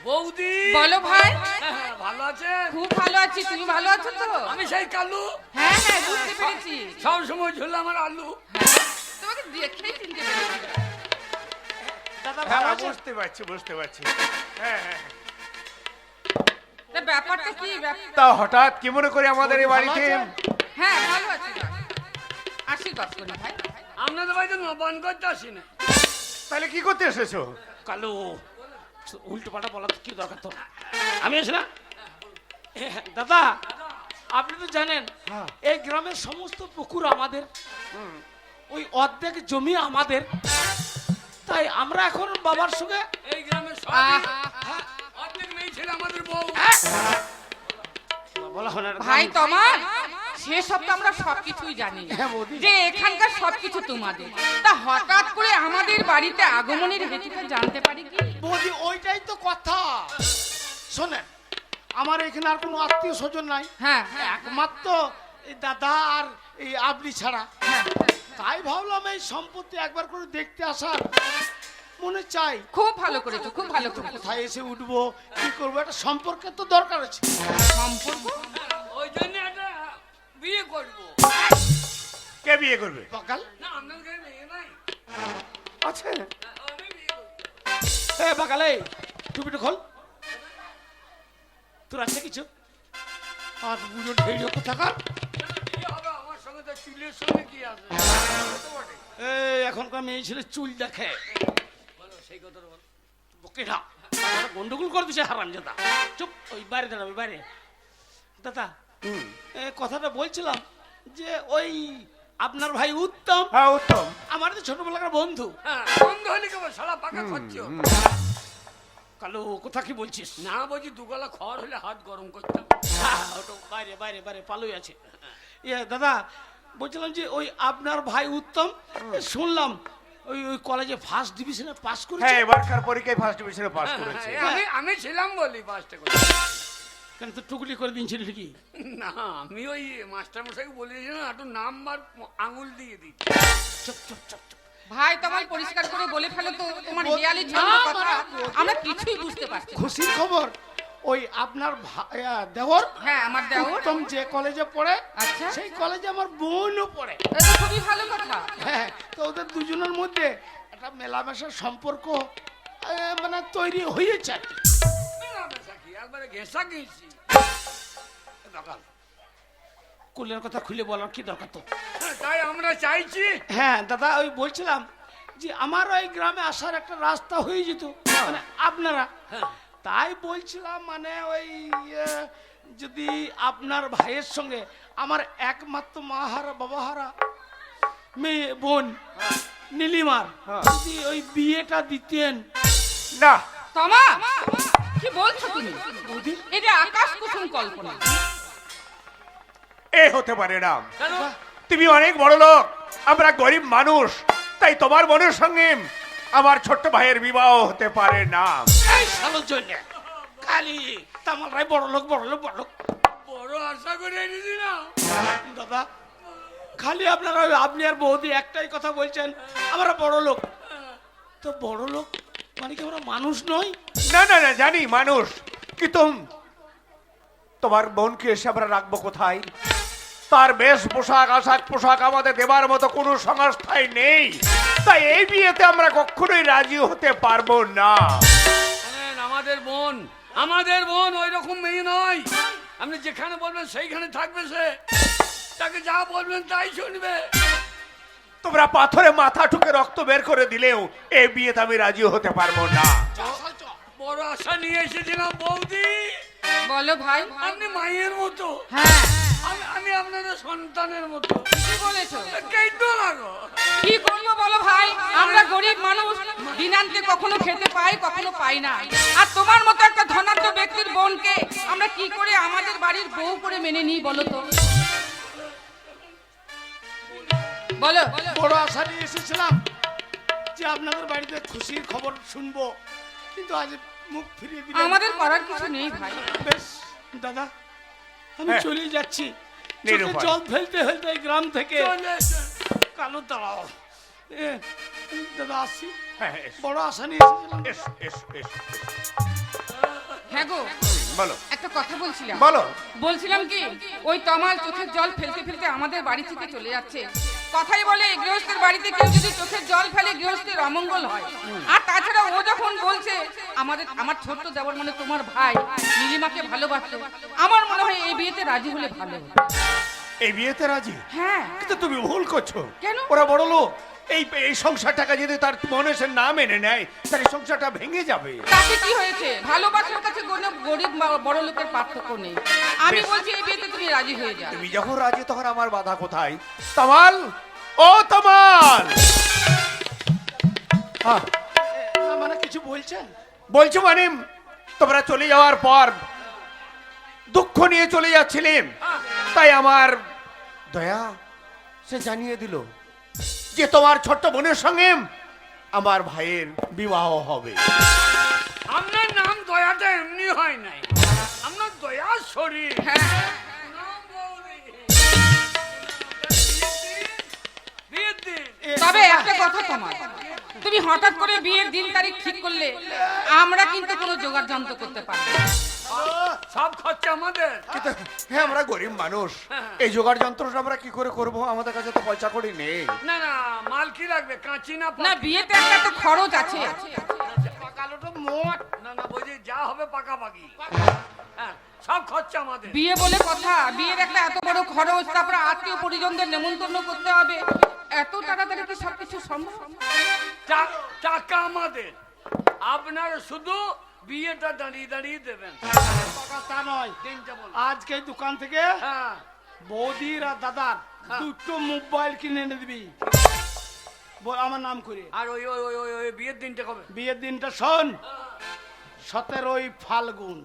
বৌদি বলো ভাই। হ্যাঁ, ভালো আছেন? খুব ভালো আছি, তুমি ভালো আছো তো? আমি সেই কালু, হ্যাঁ হ্যাঁ, বুঝতে পেরেছি। সব সময় ঝুলে আমার আলু। হ্যাঁ, তোমাকে দেখেই চিনতে পেরেছি। দাদা হ্যাঁ ভালো আছেন? বুঝতে পারছি বুঝতে পারছি। হ্যাঁ হ্যাঁ। তা ব্যাপারটা কি? তা হঠাৎ কি মনে করে আমাদের এই বাড়িতে? হ্যাঁ ভালো আছি, আশীর্বাদ করি ভাই। আপনাদের বাড়িতে নবান করতে আসি না। তাহলে কি করতে এসেছো? কালু উল্টো পাল্টা বলা কি দরকার তো? আমি এসে না দাদা, আপনি তো জানেন হ্যাঁ। এই গ্রামের সমস্ত পুকুর আমাদের, ওই অর্ধেক জমি আমাদের। তাই আমরা এখন বাবার সঙ্গে এই গ্রামের সব অর্ধেক মেয়ে ছেলে আমাদের বউ। বলা হয় না ভাই তোমার সেসব তো আমরা সবকিছুই জানি হ্যাঁ, বৌদি। যে এখানকার সবকিছু তোমাদের, তা হঠাৎ করে আমাদের বাড়িতে আগমনের হেতুটা জানতে পারি কি? বৌদি ওইটাই তো কথা। শোনেন, আমার এখানে আর কোনো আত্মীয় স্বজন নাই, হ্যাঁ একমাত্র এই দাদা আর এই আপনি ছাড়া। হ্যাঁ, তাই ভাবলাম এই সম্পত্তি একবার করে দেখতে আসার মনে চাই। খুব ভালো করেছো, খুব ভালো করেছো। কোথায় এসে উঠবো, কি করবো, একটা সম্পর্কের তো দরকার আছে। সম্পর্ক ওই জন্য একটা বিয়ে করবো। কে বিয়ে করবে? বকাল না আপনার ঘরে মেয়ে নাই। আছে। আমি বিয়ে করবো। এ বকাল, এই টুপিটা খোল। তোর আছে কিছু? আর বুড়ো ঢেড়িও কোথাকার। বিয়ে হবে আমার সঙ্গে, তো চুলের সঙ্গে কি আছে? তো বটে। এই এখনকার মেয়ে ছেলে চুল দেখে। বলো সেই কথাটা বলো। বকে না, গন্ডগোল করে দিছে হারামজাদা। চুপ, ওই বাইরে দাঁড়াবে, বাইরে। দাদা, কথাটা বলছিলাম যে ওই আপনার ভাই উত্তম, হ্যাঁ উত্তম। আমার তো ছোটবেলাকার বন্ধু। হ্যাঁ, বন্ধ হলে কেবল শালা পাকা খরচ। কালো কথা কি বলছিস? না বলছি দুগলা খড় হলে হাত গরম করতাম। ওটা বাইরে বাইরে বাইরে পালুই আছে। ইয়ে দাদা, বলছিলাম যে ওই আপনার ভাই উত্তম, শুনলাম ওই ওই কলেজে ফার্স্ট ডিভিশনে পাস হ্যাঁ করেছে। এবারকার পরীক্ষায় ফার্স্ট ডিভিশনে পাস করেছে। আমি ছিলাম বলি পাঁচটা করে। কেন তো টুকলি করে দিনছিল কি? না আমি ওই মাস্টার মশাইকে বলে দিয়েছিলাম একটু নাম্বার আঙুল দিয়ে দিই। চুপ চুপ চুপ চুপ। ভাই তোমার পরিষ্কার করে বলে ফেলো তো তোমার হেয়ালি ঝাল কথা, আমরা কিছুই বুঝতে পারছি না। খুশির খবর, ওই আপনার দেওর, হ্যাঁ আমার দেওর, উত্তম যে কলেজে পড়ে, আচ্ছা। সেই কলেজে আমার বোনও পড়ে। এটা তো খুবই ভালো কথা। হ্যাঁ, তো ওদের দুজনের মধ্যে একটা মেলামেশার সম্পর্ক মানে তৈরি হয়েছে আর কি। একবারে ঘেঁষা ঘেঁষি। দরকার কুলের কথা খুলে বলার কি দরকার তো? তাই আমরা চাইছি। হ্যাঁ দাদা, ওই বলছিলাম যে আমার ওই গ্রামে আসার একটা রাস্তা হয়ে যেত, মানে আপনারা, তাই বলছিলাম মানে ওই যদি আপনার ভাইয়ের সঙ্গে আমার একমাত্র মাহারা বাবাহারা মেয়ে বোন নীলিমার যদি ওই বিয়েটা দিতেন। না তোমা কি বলছো তুমি? বৌদি, এটা আকাশ কুসুম কল্পনা। এ হতে পারে না। কেন? তুমি অনেক বড় লোক, আমরা গরিব মানুষ, তাই তোমার বোনের সঙ্গে আমার ছোট্ট ভাইয়ের বিবাহ হতে পারে না। এই শালোর জন্য খালি তামালরাই বড় লোক বড় লোক বড় লোক। বড় আশা করে এনেছি না। দাদা, খালি আপনারা আপনি আর বৌদি একটাই কথা বলছেন আমরা বড় লোক। তো বড় লোক মানে কি আমরা মানুষ নই? না না না, জানি মানুষ, কিন্তু তোমার বোনকে এসে আমরা রাখবো কোথায়? তার বেশ পোশাক আশাক পোশাক আমাদের দেবার মতো কোনো সংস্থাই নেই, তাই এই বিয়েতে আমরা কখনোই রাজি হতে পারবো না। শোনেন, আমাদের বোন ওই রকম মেয়ে নয়। আপনি যেখানে বলবেন সেইখানে থাকবে সে, তাকে যা বলবেন তাই শুনবে। তোমরা পাথরে মাথা ঠুকে রক্ত বের করে দিলেও এই বিয়েতে আমি রাজি হতে পারবো না। বড় আশা নিয়ে এসেছিলাম বৌদি, বলো ভাই। আপনি মায়ের মতো, হ্যাঁ আমি আপনাদের সন্তানের মতো। কি বলেছো? কেইতো লাগো। কি করবো বলো ভাই, আমরা গরিব মানুষ, দিনান্তে কখনো খেতে পাই কখনো পাই না। আর তোমার মতো একটা ধনাঢ্য ব্যক্তির বোনকে আমরা কি করে আমাদের বাড়ির বউ করে মেনে নিই বলো তো? বলো। বড় আশা নিয়ে এসেছিলাম যে আপনাদের বাড়িতে খুশির খবর শুনবো, কিন্তু আজ মুখ ফিরিয়ে দিলেন। আমাদের করার কিছু নেই ভাই। বেশ দাদা, আমি হ্যাঁ। চলে যাচ্ছি। চোখে নিরুপায়। জল ফেলতে ফেলতে এই গ্রাম থেকে। চলে এসো। কালো দাঁড়াও। দাদা আসছি, হ্যাঁ, এস, বড় আশা নিয়ে এসেছিলাম। S, S, S, S. হ্যাঁ গো, বলো একটা কথা বলছিলাম। বলো। বলছিলাম কি, ওই তমাল চোখের জল ফেলতে ফেলতে আমাদের বাড়ি থেকে চলে যাচ্ছে। কথাই বলে গৃহস্থের বাড়িতে কেউ যদি চোখের জল ফেলে গৃহস্থের অমঙ্গল হয়। আর তাছাড়া ও যখন বলছে আমার ছোট্ট দেবর মানে তোমার ভাই নীলিমাকে ভালোবাসে, আমার মনে হয় এই বিয়েতে রাজি হলে ভালো হবে। এই বিয়েতে রাজি? হ্যাঁ। কিন্তু তুমি ভুল করছো। কেন? ওরা বড় লোক, এই সংসারটাকে যদি তার মনে সে না মেনে নেয় তাহলে সংসারটা ভেঙে যাবে। তাতে কি হয়েছে? ভালোবাসার কাছে কোনো গরিব বা বড় লোকের পার্থক্য নেই। আমি বলছি এই বিয়েতে তুমি রাজি হয়ে যাও। তুমি যখন রাজি তখন আমার বাধা কোথায়? তামাল, ও তামাল, কিছু বলছেন? বলছি মানে তোমরা চলে যাওয়ার পর দুঃখ নিয়ে চলে যাচ্ছিলেন, তাই আমার দয়া সে জানিয়ে দিল যে তোমার ছোট্ট বোনের সঙ্গে আমার ভাইয়ের বিবাহ হবে। আপনার নাম দয়াটা এমনি হয় নাই, আপনার দয়া শরীর। নাম বৌদি। বিয়ের দিন। তবে একটা কথা তোমার, তুমি হঠাৎ করে বিয়ের দিন তারিখ ঠিক করলে আমরা কিন্তু কোনো জোগাড় যন্ত্র করতে পারবো না। সব খরচা আমাদের। কিন্তু হ্যাঁ, আমরা গরিব মানুষ, এই জোগাড় যন্ত্রটা আমরা কি করে করব? আমাদের কাছে তো পয়সা কড়ি নেই। না না, মাল কি লাগবে? কাঁচি না না, বিয়েতে একটা তো খরচ আছে। কালোটা মোট না না, বুঝি যা হবে পাকাপাকি। হ্যাঁ, সব খরচা আমাদের। বিয়ে বলে কথা, বিয়ের একটা এত বড় খরচ, তারপরে আত্মীয় পরিজনদের নেমন্তন্ন করতে হবে, এত তাড়াতাড়ি কি সবকিছু সম্ভব? টাকা আমাদের, আপনার শুধু বিয়েটা দাঁড়িয়ে দাঁড়িয়ে দেবেন। টাকা তা নয়, দিনটা বলুন। আজকে এই দোকান থেকে হ্যাঁ, বৌদির আর দাদার দুটো মোবাইল কিনে এনে দিবি বল আমার নাম করে। আর ওই ওই ওই ওই ওই বিয়ের দিনটা কবে? বিয়ের দিনটা শোন, 17ই ফাল্গুন।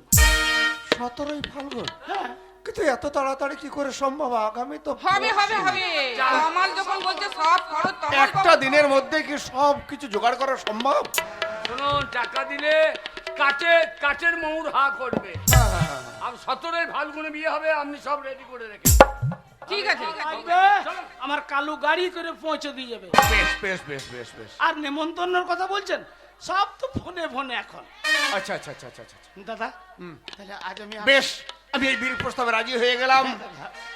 17ই ফাল্গুন? হ্যাঁ, কিন্তু এত তাড়াতাড়ি কি করে সম্ভব? আগামী তো হবে হবে হবে, কামাল যখন বলছে সব খরচ তোমার একটা দিনের মধ্যে কি সব কিছু জোগাড় করা সম্ভব? শুনুন, টাকা দিলে কাঠের মৌর হা করবে। আর 17ই ফাল্গুনে বিয়ে হবে, আপনি সব রেডি করে রেখে। ঠিক আছে। আসবে, আমার কালু গাড়ি করে পৌঁছে দিয়ে যাবে। বেশ বেশ বেশ বেশ বেশ। আর নেমন্তন্নের কথা বলছেন, সব তো ফোনে ফোনে এখন। আচ্ছা আচ্ছা আচ্ছা আচ্ছা আচ্ছা। দাদা, তাহলে আজ আমি বেশ, আমি এই বিয়ের প্রস্তাবে রাজি হয়ে গেলাম।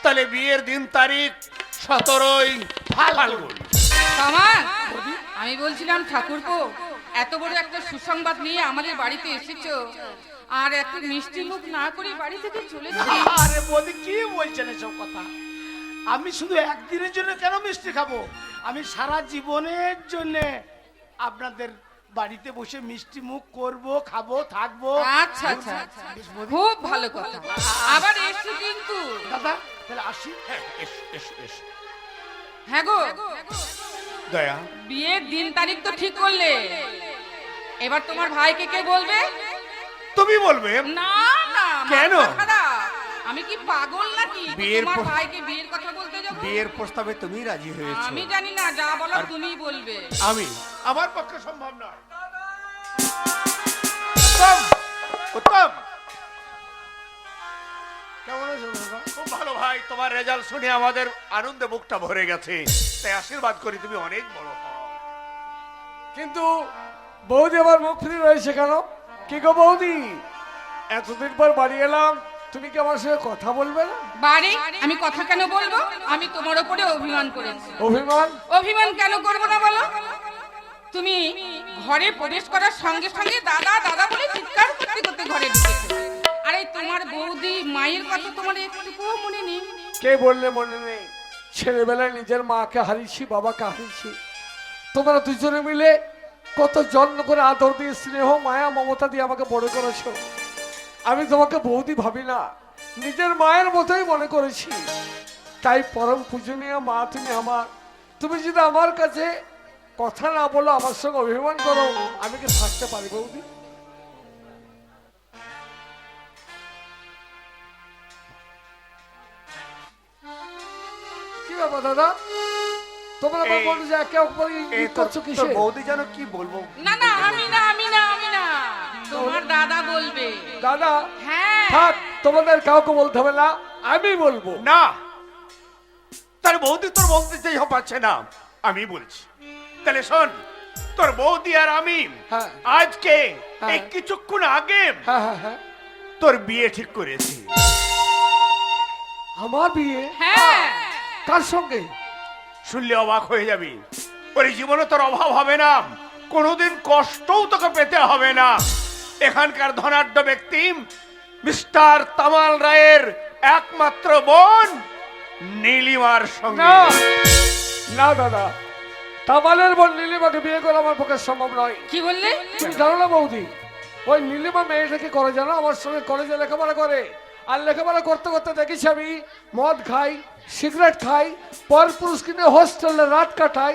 তাহলে বিয়ের দিন তারিখ 17ই ফাল্গুন। কামাল, আমি বলছিলাম ঠাকুরপো, এত বড় একটা সুসংবাদ নিয়ে আমাদের বাড়িতে এসেছো, আর এত মিষ্টি মুখ না করে বাড়ি থেকে চলে যাবে? আরে বৌদি কি বলছেন এসব কথা? আমি শুধু একদিনের জন্য কেন মিষ্টি খাবো? আমি সারা জীবনের জন্য আপনাদের বাড়িতে বসে মিষ্টি মুখ করব, খাবো, থাকবো। আচ্ছা আচ্ছা, খুব ভালো কথা। আবার এসো কিন্তু। দাদা, তাহলে আসি। হ্যাঁ, এস এস এস। হ্যাঁ গো, দয়া, বিয়ের দিন তারিখ তো ঠিক করলে, এবার তোমার ভাইকে কে বলবে? তুমি বলবে? না না, কেন? মাথা খারাপ? আমি কি পাগল নাকি যে বিয়ের তোমার পর- ভাইকে বিয়ের কথা বলতে যাব? বিয়ের প্রস্তাবে তুমি রাজি হয়েছো? আমি জানি না, যা বলার তুমিই বলবে। আমি, আমার পক্ষে সম্ভব নয়। উত্তম, উত্তম, কেমন আছো দাদা? খুব ভালো ভাই। তোমার রেজাল্ট শুনে আমাদের আনন্দে বুকটা ভরে গেছে, তাই আশীর্বাদ করি তুমি অনেক বড় হও। কিন্তু বৌদি আমার মুখ ফিরে রয়েছে কেন? কি গো বৌদি, এতদিন পর বাড়ি এলাম, তুমি কি আমার সঙ্গে কথা বলবে না? বাড়ি আমি কথা কেন বলবো? আমি তোমার উপরে অভিমান করেছি। অভিমান? অভিমান কেন করবো না বলো? তুমি ঘরে প্রবেশ করার সঙ্গে সঙ্গে দাদা দাদা বলে চিৎকার করতে করতে ঘরে ঢুকেছো। আরে তোমার বৌদি মায়ের কথা তোমার একটুকুও মনে নেই? কে বললে মনে নেই? ছেলেবেলায় নিজের মাকে হারিয়েছি, বাবাকে হারিয়েছি। তোমরা দুজনে মিলে কত যত্ন করে আদর দিয়ে, স্নেহ মায়া মমতা দিয়ে আমাকে বড় করেছো। আমি তোমাকে বৌদি ভাবি না, নিজের মায়ের মতোই মনে করেছি। তাই পরম পূজনীয় মা তুমি আমার। তুমি যদি আমার কাছে কথা না বলো, আমার সঙ্গে অভিমান করো, আমি কি থাকতে পারি বৌদি? কি ব্যাপার দাদা, তোমরা আমার বন্ধু যে একে অপরকে এই ইঙ্গিত তোর করছো তোর কিসে? বৌদি যেন কি বলবো? না না, আমি না আমি না আমি না, তোমার দাদা বলবে। দাদা, হ্যাঁ, থাক, তোমাদের কাউকে বলতে হবে না, আমি বলবো। না, তার বৌদি তোর বলতে চাই পাচ্ছে না, আমি বলছি। তাহলে শোন, তোর বৌদি আর আমি হ্যাঁ। আজকে হ্যাঁ। এই কিছুক্ষণ আগে হ্যাঁ হ্যাঁ হ্যাঁ, তোর বিয়ে ঠিক করেছি। আমার বিয়ে? হ্যাঁ। কার সঙ্গে? শুনলে অবাক হয়ে যাবি। ওর জীবনে তোর অভাব হবে না, কোনোদিন কষ্টও তোকে পেতে হবে না। এখানকার ধনাঢ্য ব্যক্তি মিস্টার তামাল রায়ের একমাত্র বোন নীলিমার সঙ্গে। না না দাদা, তামালের বোন নীলিমাকে বিয়ে করা আমার পক্ষে সম্ভব নয়। কি বললে? তুমি জানো না বৌদি, ওই নীলিমা মেয়েটাকে করে জানো, আমার সঙ্গে কলেজে লেখাপড়া করে, আর লেখাপড়া করতে করতে দেখেছি আমি মদ খাই, সিগারেট খাই, পর পুরুষকে নিয়ে হোস্টেলে রাত কাটাই,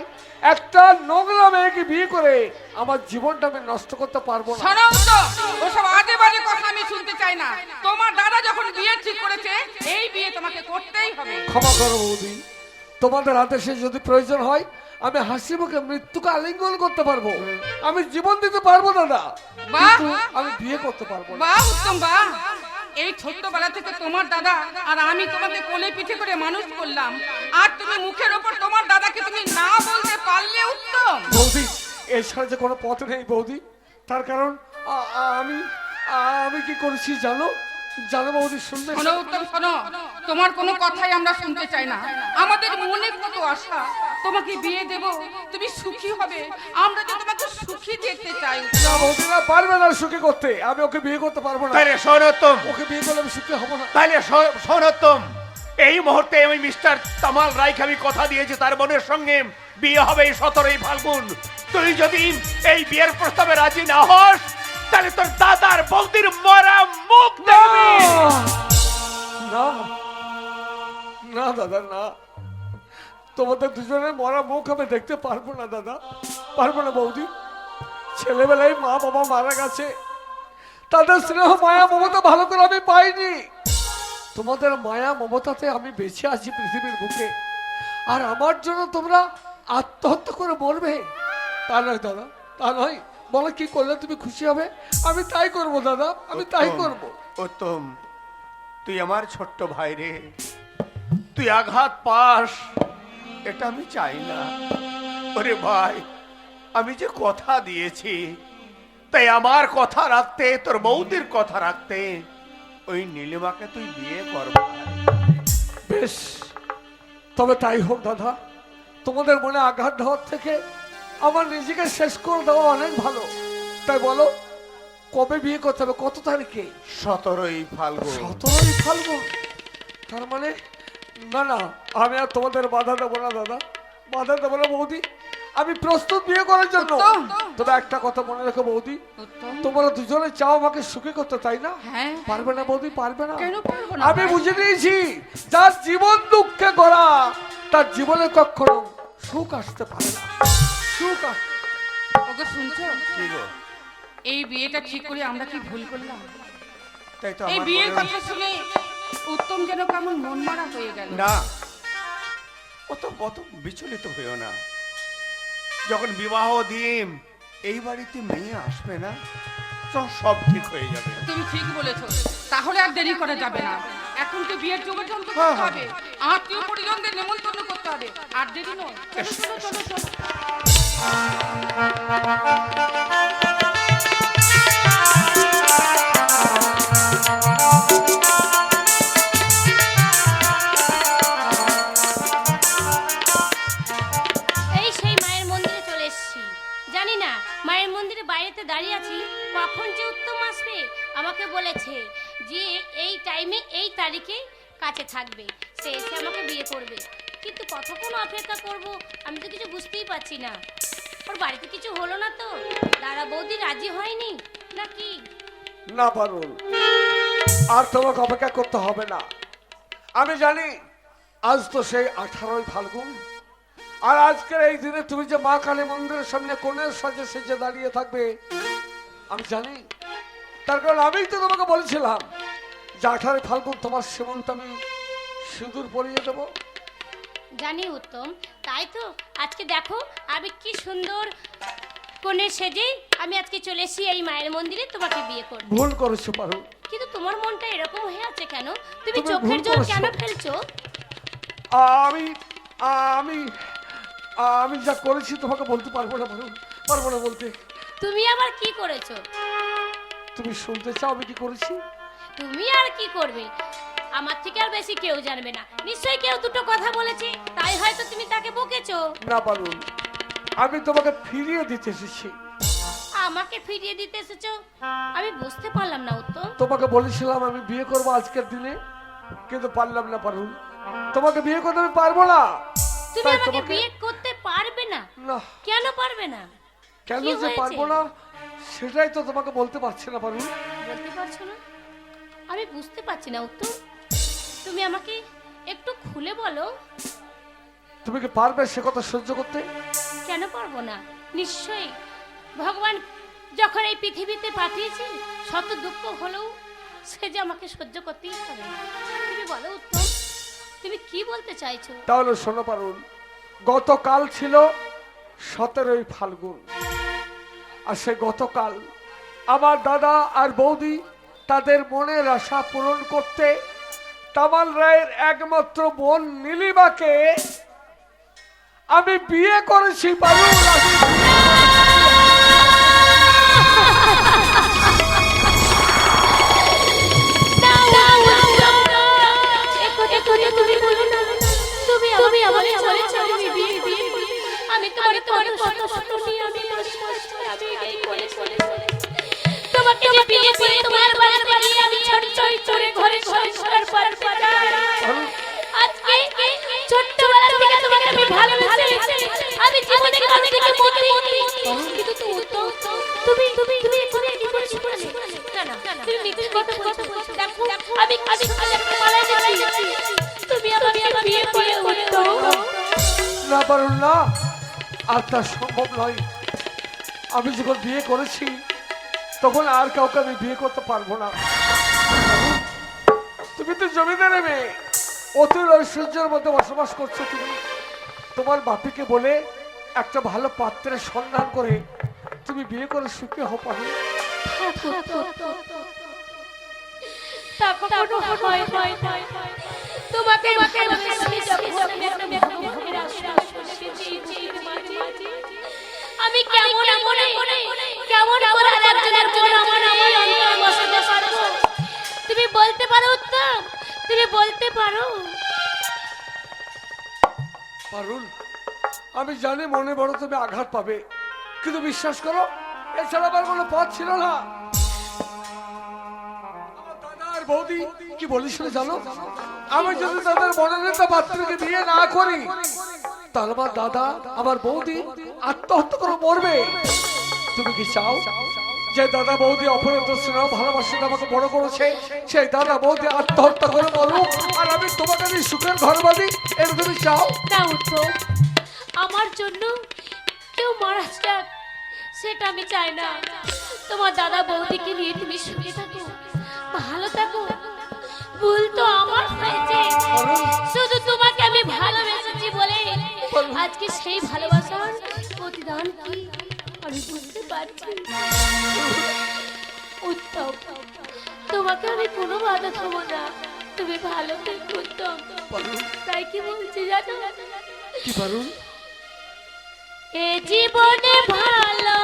একটা নোংরা মেয়েকে বিয়ে করে আমার জীবনটা আমি নষ্ট করতে পারবো না। শোনো তো, ওসব আজে বাজে কথা আমি শুনতে চাই না। তোমার দাদা যখন বিয়ে ঠিক করেছে, এই বিয়ে তোমাকে করতেই হবে। ক্ষমা করো বৌদি, তোমাদের আদেশে যদি প্রয়োজন হয় আমি হাসি মুখে মৃত্যুকে আলিঙ্গন করতে পারবো, আমি জীবন দিতে পারবো দাদা, বাহ! কিন্তু আমি বিয়ে করতে পারবো না। বাহ উত্তম, বাহ! এই ছোট্টবেলা থেকে তোমার দাদা আর আমি তোমাকে কোলে পিঠে করে মানুষ করলাম, আর তুমি মুখের ওপর তোমার দাদাকে তুমি না বলতে পারলে উত্তম। বৌদি, এর ছাড়া যে কোনো পথ নেই বৌদি, তার কারণ আমি আমি কি করেছি জানো? জানো বৌদি, শুনবে? শোনো উত্তম, শোনো, তোমার কোনো কথাই আমরা শুনতে চাই না। আমাদের মনে কত আশা, তোমাকে বিয়ে দেব, তুমি সুখী হবে, আমরা যে তোমাকে সুখী দেখতে চাই। না বৌদি, না, পারবে না সুখী করতে, আমি ওকে বিয়ে করতে পারবো না। তাহলে শোনোত্তম, ওকে বিয়ে করলে আমি সুখী হব না। তাহলে শোনোত্তম, এই মুহূর্তে আমি মিস্টার তামাল রায়কে আমি কথা দিয়েছি তার বোনের সঙ্গে বিয়ে হবে এই 17ই ফাল্গুন। তুই যদি এই বিয়ের প্রস্তাবে রাজি না হস, তাহলে তোর দাদার বৌদির মরা মুখ দেখবি। না না দাদা, না, তোমাদের দুজনের মরা মুখ আমি দেখতে পারবো না দাদা, পারবো না বৌদি। ছেলেবেলায় মা বাবা মারা গেছে, তাদের স্নেহ মায়া মমতা ভালো করে আমি পাইনি। তোমাদের মায়া মমতাতে আমি বেঁচে আছি পৃথিবীর বুকে, আর আমার জন্য তোমরা আত্মহত্যা করে মরবে? তা নয় দাদা, তা নয়। বলো কি করলে তুমি খুশি হবে? আমি তাই করবো দাদা, আমি তাই করবো। উত্তম, তুই আমার ছোট্ট ভাই রে, তুই আঘাত পাস এটা আমি চাই না। ওরে ভাই, আমি যে কথা দিয়েছি, তাই আমার কথা রাখতে, তোর বৌদির কথা রাখতে ওই নীলিমাকে তুই বিয়ে করবি। বেশ, তবে তাই হোক দাদা। তোমাদের মনে আঘাত দেওয়ার থেকে আমার নিজেকে শেষ করে দেওয়া অনেক ভালো। তাই বলো, কবে বিয়ে করতে হবে, কত তারিখে? 17ই ফাল্গুন। 17ই ফাল্গুন। তার মানে না না, আমি আর তোমাদের বাধা দেবো না দাদা, বাধা দেবো না বৌদি, আমি প্রস্তুত বিয়ে করার জন্য। উত্তম। তবে একটা কথা মনে রেখো বৌদি, উত্তম, তোমরা দুজনে চাও আমাকে সুখী করতে, তাই না? হ্যাঁ। পারবে না বৌদি, পারবে না? কেন পারবো না? আমি বুঝে নিয়েছি, যার জীবন দুঃখে গড়া তার জীবনে কখনো সুখ আসতে পারে না, সুখ আসতে। ওকে শুনছো? কি গো? এই বিয়েটা ঠিক করে আমরা কি ভুল করলাম? তাই তো এই আমার বিয়ের মনে হয়। কথা শুনে উত্তম যেন কেমন মন মারা হয়ে গেল। না, অত বিচলিত হইও না। যখন বিবাহ দিন এই বাড়িতে মেয়ে আসবে না, তখন সব ঠিক হয়ে যাবে। তুমি ঠিক বলেছো, তাহলে আর দেরি করা যাবে না। এখন তো বিয়ের যোগাযোগ করতে হ্যাঁ, হবে, আত্মীয় পরিজনদের নেমন্তন্ন করতে হবে, আর দেরি নয়। চলো চলো চলো চলো। এই সেই মায়ের মন্দিরে চলে এসেছি। জানি না মায়ের মন্দিরে বাইরেতে দাঁড়িয়ে আছি, কখন যে উত্তম আসবে। আমাকে বলেছে যে এই টাইমে এই তারিখে কাছে থাকবে, সে এসে আমাকে বিয়ে করবে। কিন্তু কতক্ষণ অপেক্ষা করব আমি তো কিছু বুঝতেই পারছি না। ওর বাড়িতে কিছু হলো না তো? দাদা বৌদি রাজি হয়নি নাকি? না পারুল, আর তোমাকে অপেক্ষা করতে হবে না। আমি জানি আজ তো সেই 18ই ফাল্গুন, আর আজকের এই দিনে তুমি যে মা কালী মন্দিরের সামনে কোণের সাজে সেজে দাঁড়িয়ে থাকবে আমি জানি। তার কারণ আমিই তো তোমাকে বলেছিলাম যে 18ই ফাল্গুন তোমার সীমন্ত আমি সিঁদুর পরিয়ে দেবো। জানি উত্তম, তাই তো আজকে দেখো আমি কি সুন্দর কোণে সেজে আমি আজকে চলে এসেছি এই মায়ের মন্দিরে তোমাকে বিয়ে করব। ভুল করেছো পারুল, কিন্তু তোমার মনটা এরকম হয়ে আছে কেন? তুমি তুমি চোখের ভুল জল করেছো। কেন ফেলছো? আমি আমি আমি যা করেছি তোমাকে বলতে পারবো না পারুল, পারবো না বলতে। তুমি আবার কি করেছো? তুমি শুনতে চাও আমি কি করেছি? তুমি আর কি করবে? আমার থেকে আর বেশি কেউ জানবে না। নিশ্চয়ই কেউ দুটো কথা বলেছে, তাই হয়তো তুমি তাকে বকেছো। না পারুল, আমি তোমাকে ফিরিয়ে দিতে এসেছি। আমাকে ফিরিয়ে দিতে এসেছো? আমি বুঝতে পারলাম না উত্তম। তোমাকে বলেছিলাম আমি বিয়ে করবো আজকের দিনে, কিন্তু পারলাম না পারুল, তোমাকে বিয়ে করতে আমি পারবো না। তুমি তাই আমাকে তোমাকে- বিয়ে করতে পারবে না? না, কেন পারবে না? কেন কি যে হয়েছে? পারবো না সেটাই তো তোমাকে বলতে পারছি না পারুল। বলতে পারছো না? আমি বুঝতে পারছি না উত্তম। তুমি আমাকে একটু খুলে বলো। তুমি কি পারবে সে কথা সহ্য করতে? কেন পারবো না, নিশ্চয়ই। ভগবান যখন এই পৃথিবীতে পাঠিয়েছেন, শত দুঃখ হলেও সে যে আমাকে সহ্য করতেই হবে। তুমি বলো উত্তম, তুমি কি বলতে চাইছো? তাহলে শোনো পারুল, গতকাল ছিল 17ই ফাল্গুন, আর সে গতকাল আমার দাদা আর বৌদি তাদের মনের আশা পূরণ করতে তামাল রায়ের একমাত্র বোন নীলিমাকে আমি বিয়ে করেছি পারুল। আমি তোমার তোমার কত কষ্ট নিয়ে আমি তোমাকে বিয়ে করে তোমার বাড়িতে গিয়ে আমি ছড়ি ছড়ি ঘরে সংসার করতে চাই। আজকে ছোট্টবেলা থেকে তোমাকে আমি ভালোবেসে আমি জীবনে কাছ থেকে মরি, কিন্তু তুমি তুমি তুমি তুমি কি করে শুনলে? না তুমি মিথ্যে কথা বলছো। দেখো আমি মারা যাচ্ছি, তুমি আমাকে বিয়ে করে দাও না পারুল না, আর তা সম্ভব নয়। আমি যখন বিয়ে করেছি তখন আর কাউকে আমি বিয়ে করতে পারবো না। তুমি তো জমিদারের মেয়ে, অতুল ঐশ্বর্যের মধ্যে বসবাস করছো। তুমি তোমার বাপিকে বলে একটা ভালো পাত্রের সন্ধান করে তুমি বিয়ে করে সুখে হও পারো। তোমাকে আমি কেমন কেমন করে একজনের জন্য আমার অন্তরে বসাতে পারবো? তুমি বলতে পারো উত্তম, তুমি বলতে পারো? পারুল, আমি জানি মনে বড় তুমি আঘাত পাবে, কিন্তু বিশ্বাস করো এছাড়া আমার কোনো পথ ছিল না। আমার দাদা আর বৌদি কি বলেছিল জানো? আমি যদি তাদের মনোনীত পাত্রকে বিয়ে না করি তাহলে আমার দাদা আমার বৌদি আত্মহত্যা করে মরবে। তুমি কি চাও যে দাদা বৌদি অপরাধ স্নেহ ভালোবাসে আমাকে বড় করেছে, সেই দাদা বৌদি আত্মহত্যা করে মরুক আর আমি তোমাকে দিয়ে সুখের ঘর বাঁধি? এটা তুমি চাও? না উত্তম, আমার জন্য কেউ মারা যাক সেটা আমি চাই না। তোমার দাদা বৌদিকে নিয়ে তুমি সুখে থাকো, ভালো থাকো। ভুল তো আমার হয়েছে, শুধু তোমাকে আমি ভালোবেসেছি বলে আজকে সেই ভালোবাসার প্রতিদান কি আমি বুঝতে পারছি। উত্তম, তোমাকে আমি কোনো বাধা দেবো না, তুমি ভালো থেকো উত্তম। তাই কি বলছি জানো? কি পারুল? এ জীবনে ভালো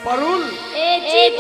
পারুল, বড়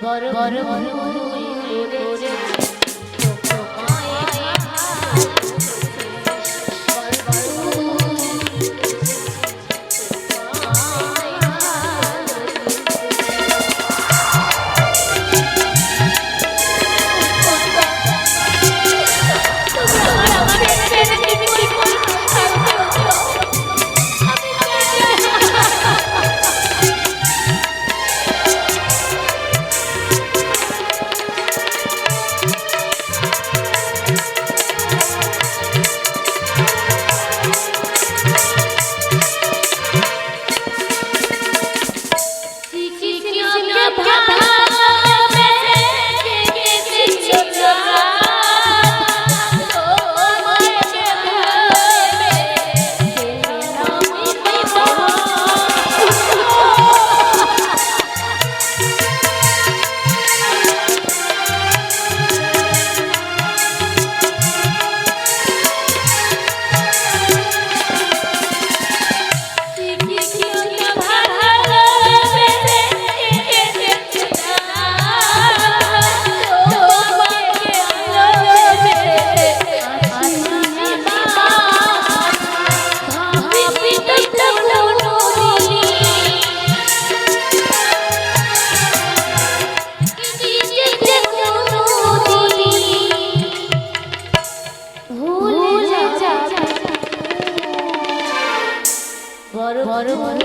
বড় বড় করে বড় বড়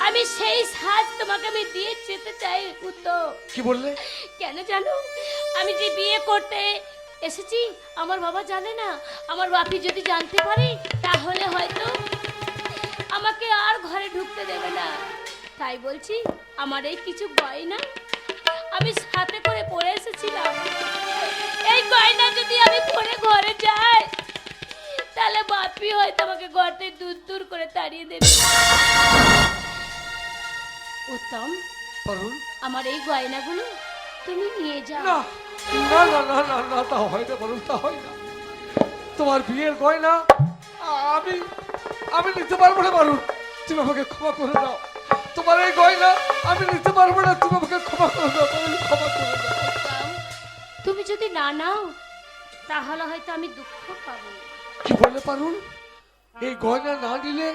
আমি সেই সাজ তোমাকে আমি দিয়ে যেতে চাই উত্তম। কি বললে? কেন জানো, আমি যে বিয়ে করতে এসেছি আমার বাবা জানে না। আমার বাপি যদি জানতে পারে তাহলে হয়তো আমাকে আর ঘরে ঢুকতে দেবে না। তাই বলছি আমার এই কিছু গয়না আমি সাথে করে পরে এসেছিলাম। এই গয়না যদি আমি পরে ঘরে যাই তাহলে বাপি হয়তো আমাকে ঘর থেকে দূর দূর করে তাড়িয়ে দেবে। উত্তম, আমার এই গয়নাগুলো তুমি নিয়ে যাও। না না না না না না, তা হয় না বলুন, তা হয় না। তোমার বিয়ের গয়না আমি আমি নিতে পারবো না বলুন, তুমি আমাকে ক্ষমা করে দাও। তোমার এই গয়না আমি নিতে পারবো না, তুমি আমাকে ক্ষমা করে দাও, ক্ষমা করে দাও। উত্তম, তুমি যদি না নাও তাহলে হয়তো আমি দুঃখ পাবো। কি বললে পারুন? এই গয়না না নিলে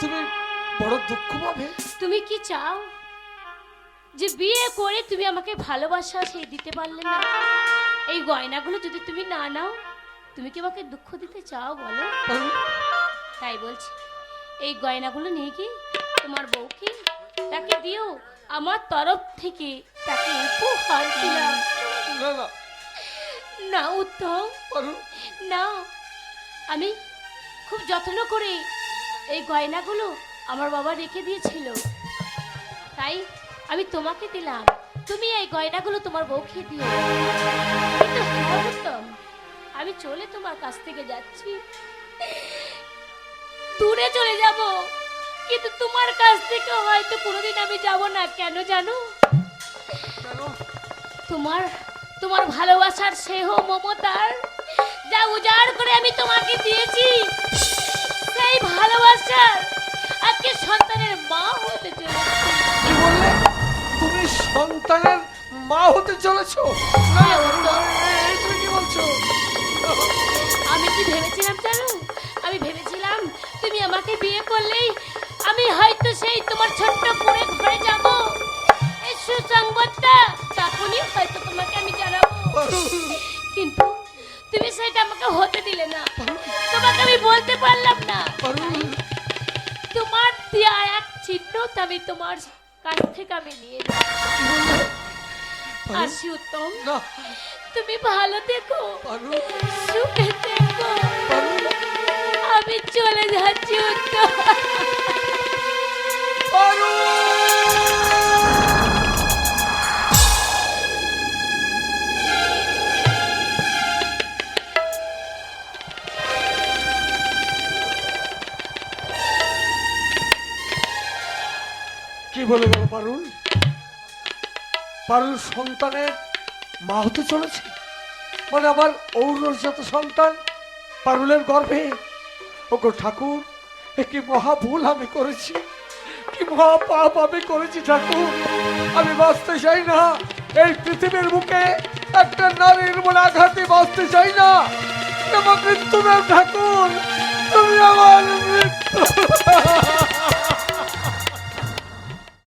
তুমি বড় দুঃখ পাবে? তুমি কি চাও যে বিয়ে করে তুমি আমাকে ভালোবাসা সেই দিতে পারলে না? এই গয়নাগুলো যদি তুমি না নাও তুমি কি আমাকে দুঃখ দিতে চাও বলো? তাই বলছি এই গয়নাগুলো নিয়ে কি তোমার বউকে তাকে দিও, আমার তরফ থেকে তাকে উপহার দিলাম। না না না উত্তম, না, আমি খুব যত্ন করে এই গয়নাগুলো আমার বাবা রেখে দিয়েছিল, তাই আমি তোমাকে দিলাম। তুমি এই গয়নাগুলো তোমার বউকে দিও। কিন্তু হ্যাঁ উত্তম, আমি চলে তোমার কাছ থেকে যাচ্ছি, দূরে চলে যাব, কিন্তু তোমার কাছ থেকে হয়তো কোনোদিন আমি যাব না। কেন জানো? তোমার তোমার ভালোবাসার স্নেহ মমতার যা উজাড় করে আমি তোমাকে দিয়েছি, সেই ভালোবাসার আজকে সন্তানের মা হতে চলেছি। কি বললে? তুমি সন্তানের মা হতে চলেছো? হ্যাঁ, উত্তম। তুমি কি বলছো? আমি কি ভেবেছিলাম জানো? আমি ভেবেছিলাম তুমি আমাকে বিয়ে করলেই আমি হয়তো সেই তোমার ছোট্ট করে ঘরে যাব, এই সুসংবাদটা তখনই হয়তো তোমাকে আমি জানাবো। কিন্তু তুমি সেটা আমাকে হতে দিলে না, তোমাকে আমি বলতে পারলাম না। তোমার দেয়া এক চিহ্ন আমি তোমার কাছ থেকে আমি নিয়ে আসি। উত্তম, তুমি ভালো থেকো, সুখে থেকো, আমি চলে যাচ্ছি। উত্তম, কি বলে গেল পারুল? পারুল সন্তানের মা হতে চলেছে, মানে আমার ঔরসজাত সন্তান পারুলের গর্ভে। ওগো ঠাকুর, এ কি মহা ভুল আমি করেছি, কি মহা পাপ আমি করেছি ঠাকুর। আমি বাঁচতে চাই না এই পৃথিবীর বুকে, একটা নারীর মনে আঘাতে বাঁচতে চাই না। আমার মৃত্যু নাও ঠাকুর, তুমি আমার মৃত্যু।